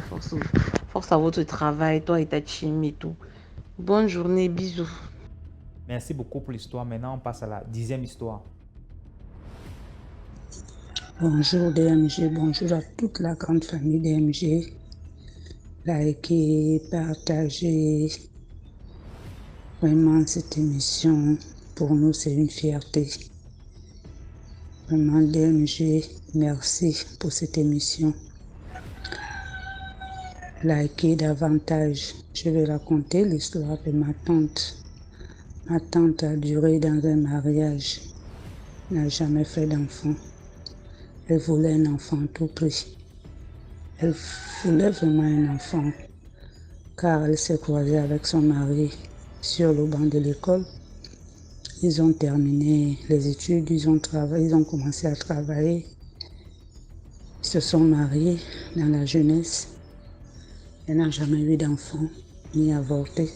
Speaker 3: Force à votre travail, toi et ta team et tout. Bonne journée. Bisous.
Speaker 1: Merci beaucoup pour l'histoire. Maintenant, on passe à la 10e histoire.
Speaker 10: Bonjour DMG, bonjour à toute la grande famille DMG. Likez, partagez. Vraiment, cette émission, pour nous, c'est une fierté. Vraiment, DMG, merci pour cette émission. Likez davantage. Je vais raconter l'histoire de ma tante. Ma tante a duré dans un mariage, n'a jamais fait d'enfant. Elle voulait un enfant à tout prix. Elle voulait vraiment un enfant, car elle s'est croisée avec son mari sur le banc de l'école. Ils ont terminé les études, ils ont commencé à travailler. Ils se sont mariés dans la jeunesse. Elle n'a jamais eu d'enfant, ni avorté.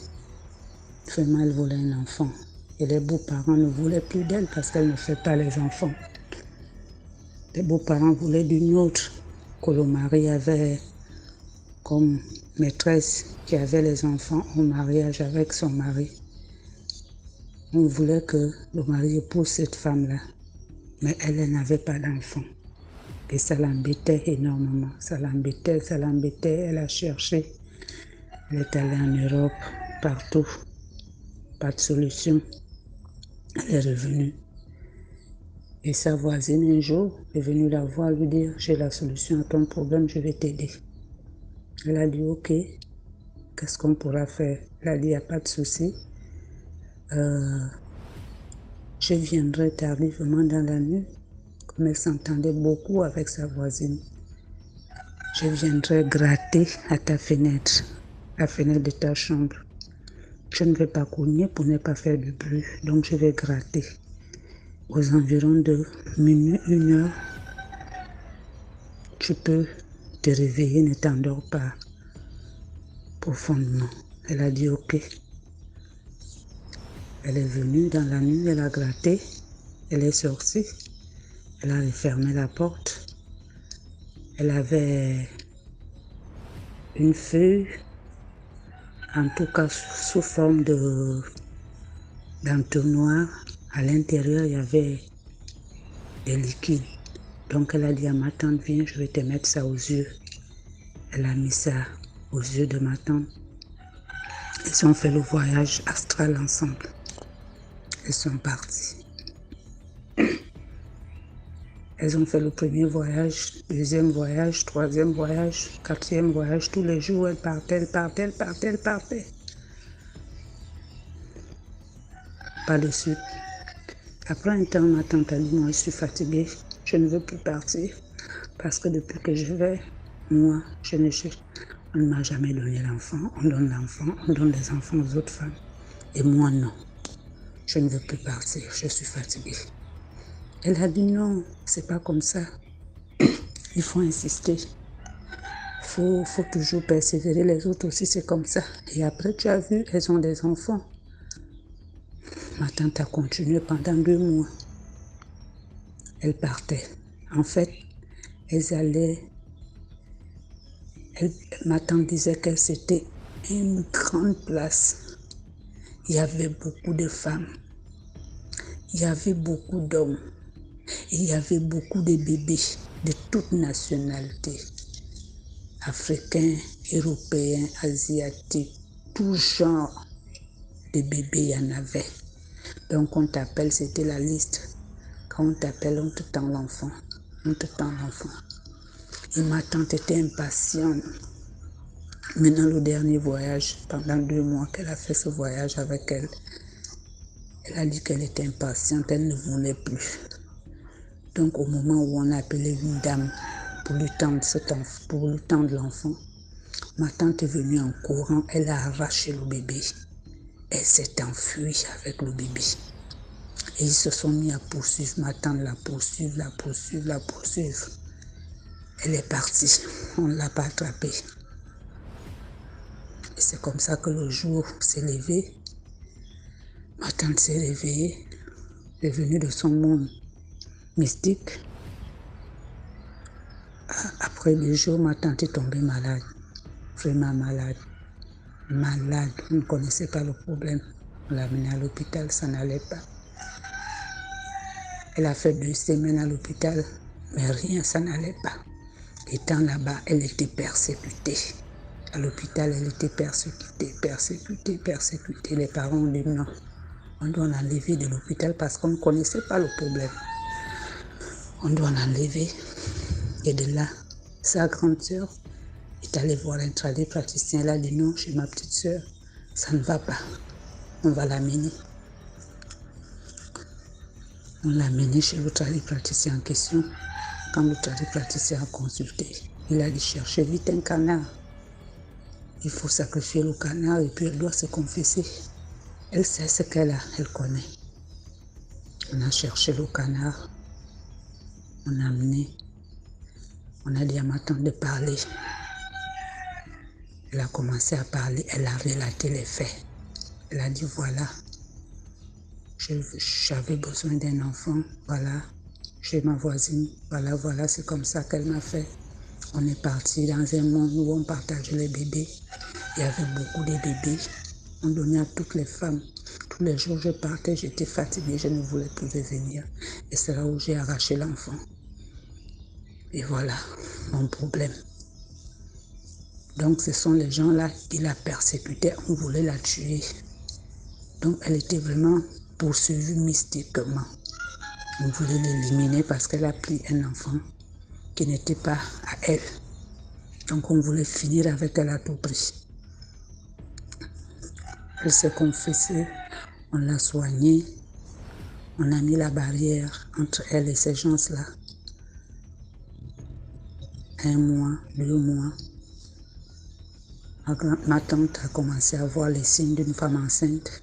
Speaker 10: Vraiment, elle voulait un enfant. Et les beaux-parents ne voulaient plus d'elle parce qu'elle ne fait pas les enfants. Les beaux-parents voulaient d'une autre que le mari avait comme maîtresse qui avait les enfants au mariage avec son mari. On voulait que le mari épouse cette femme-là. Mais elle n'avait pas d'enfant. Et ça l'embêtait énormément. Ça l'embêtait. Elle a cherché. Elle est allée en Europe, partout. Pas de solution. Elle est revenue. Et sa voisine, un jour, est venue la voir, lui dire « J'ai la solution à ton problème, je vais t'aider. » Elle a dit « Ok, qu'est-ce qu'on pourra faire ?» Elle a dit « Il n'y a pas de souci. Je viendrai tardivement dans la nuit. » Comme elle s'entendait beaucoup avec sa voisine. « Je viendrai gratter à ta fenêtre, la fenêtre de ta chambre. Je ne vais pas cogner pour ne pas faire de bruit, donc je vais gratter. » Aux environs de minuit, 1 heure, tu peux te réveiller, ne t'endors pas profondément. Elle a dit ok. Elle est venue dans la nuit, elle a gratté, elle est sortie, elle a refermé la porte. Elle avait une feuille, en tout cas sous forme d'entonnoir. À l'intérieur, il y avait des liquides. Donc, elle a dit à ma tante, viens, je vais te mettre ça aux yeux. Elle a mis ça aux yeux de ma tante. Ils ont fait le voyage astral ensemble. Ils sont partis. Elles ont fait le premier voyage, deuxième voyage, troisième voyage, quatrième voyage. Tous les jours, elles partaient. Pas de suite. Après un temps, ma tante a dit, moi je suis fatiguée, je ne veux plus partir parce que depuis que je vais, moi, on ne m'a jamais donné l'enfant, on donne les enfants aux autres femmes. Et moi non, je ne veux plus partir, je suis fatiguée. Elle a dit non, c'est pas comme ça, il faut insister, faut toujours persévérer, les autres aussi c'est comme ça. Et après tu as vu, elles ont des enfants. Ma tante a continué pendant 2 mois. Elle partait. En fait, ma tante disait que c'était une grande place. Il y avait beaucoup de femmes. Il y avait beaucoup d'hommes. Il y avait beaucoup de bébés de toutes nationalités. Africains, européens, asiatiques, tout genre de bébés, il y en avait. Donc on t'appelle, c'était la liste. Quand on t'appelle, on te tend l'enfant. Et ma tante était impatiente. Maintenant, le dernier voyage, pendant 2 mois qu'elle a fait ce voyage avec elle, elle a dit qu'elle était impatiente, elle ne voulait plus. Donc au moment où on a appelé une dame pour lui tendre l'enfant, ma tante est venue en courant, elle a arraché le bébé. Elle s'est enfuie avec le bébé. Et ils se sont mis à poursuivre ma tante, la poursuivre. Elle est partie, on ne l'a pas attrapée. Et c'est comme ça que le jour s'est levé. Ma tante s'est réveillée, elle est venue de son monde mystique. Après 2 jours, ma tante est tombée malade, vraiment malade. On ne connaissait pas le problème. On l'a amenée à l'hôpital, ça n'allait pas. Elle a fait 2 semaines à l'hôpital, mais rien, ça n'allait pas. Étant là-bas, elle était persécutée. À l'hôpital, elle était persécutée. Les parents ont dit non, on doit l'enlever de l'hôpital parce qu'on ne connaissait pas le problème. On doit l'enlever. Et de là, sa grande sœur est allée voir un tradipraticien. Elle a dit non, chez ma petite sœur, ça ne va pas. On va l'amener. On l'a amené chez le tradipraticien en question. Quand le tradipraticien a consulté, il a dit chercher vite un canard. Il faut sacrifier le canard et puis elle doit se confesser. Elle sait ce qu'elle a, elle connaît. On a cherché le canard. On a amené. On a dit à ma tante de parler. Elle a commencé à parler, elle a relaté les faits. Elle a dit voilà, j'avais besoin d'un enfant, voilà, chez ma voisine, voilà, c'est comme ça qu'elle m'a fait. On est parti dans un monde où on partageait les bébés. Il y avait beaucoup de bébés. On donnait à toutes les femmes. Tous les jours, je partais, j'étais fatiguée, je ne voulais plus revenir. Et c'est là où j'ai arraché l'enfant. Et voilà, mon problème. Donc, ce sont les gens-là qui la persécutaient, on voulait la tuer. Donc, elle était vraiment poursuivie mystiquement. On voulait l'éliminer parce qu'elle a pris un enfant qui n'était pas à elle. Donc, on voulait finir avec elle à tout prix. Elle s'est confessée, on l'a soignée, on a mis la barrière entre elle et ces gens-là. 1 mois, 2 mois. Ma tante a commencé à voir les signes d'une femme enceinte.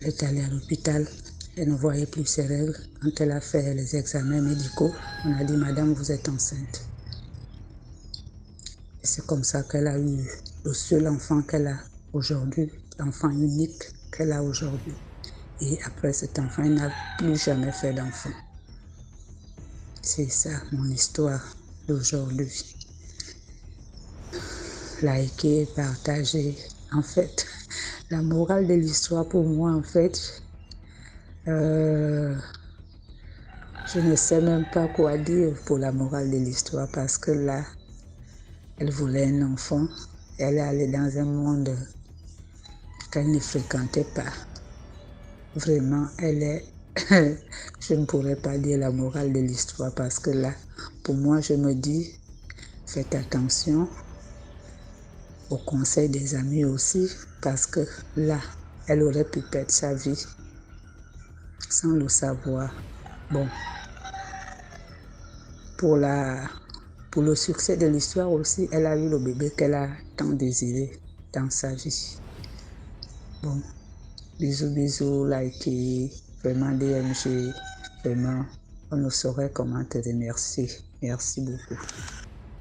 Speaker 10: Elle est allée à l'hôpital, elle ne voyait plus ses règles. Quand elle a fait les examens médicaux, on a dit « Madame, vous êtes enceinte ». Et c'est comme ça qu'elle a eu le seul enfant qu'elle a aujourd'hui, l'enfant unique qu'elle a aujourd'hui. Et après cet enfant, elle n'a plus jamais fait d'enfant. C'est ça mon histoire d'aujourd'hui. Likez, partagez. En fait, la morale de l'histoire pour moi, en fait, je ne sais même pas quoi dire pour la morale de l'histoire parce que là, elle voulait un enfant. Elle est allée dans un monde qu'elle ne fréquentait pas. Vraiment, elle est... je ne pourrais pas dire la morale de l'histoire parce que là, pour moi, je me dis, faites attention au conseil des amis aussi, parce que là, elle aurait pu perdre sa vie sans le savoir. Bon, pour le succès de l'histoire aussi, elle a eu le bébé qu'elle a tant désiré dans sa vie. Bon, bisous, likez, vraiment DMG, vraiment, on ne saurait comment te remercier. Merci beaucoup.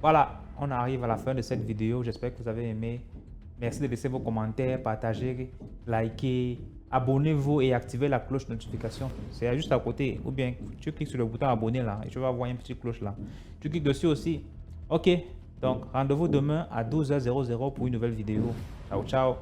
Speaker 1: Voilà, on arrive à la fin de cette vidéo. J'espère que vous avez aimé. Merci de laisser vos commentaires, partager, liker, abonnez-vous et activez la cloche de notification. C'est juste à côté. Ou bien, tu cliques sur le bouton abonner là et tu vas voir une petite cloche là. Tu cliques dessus aussi. Ok, donc rendez-vous demain à 12h00 pour une nouvelle vidéo. Ciao, ciao.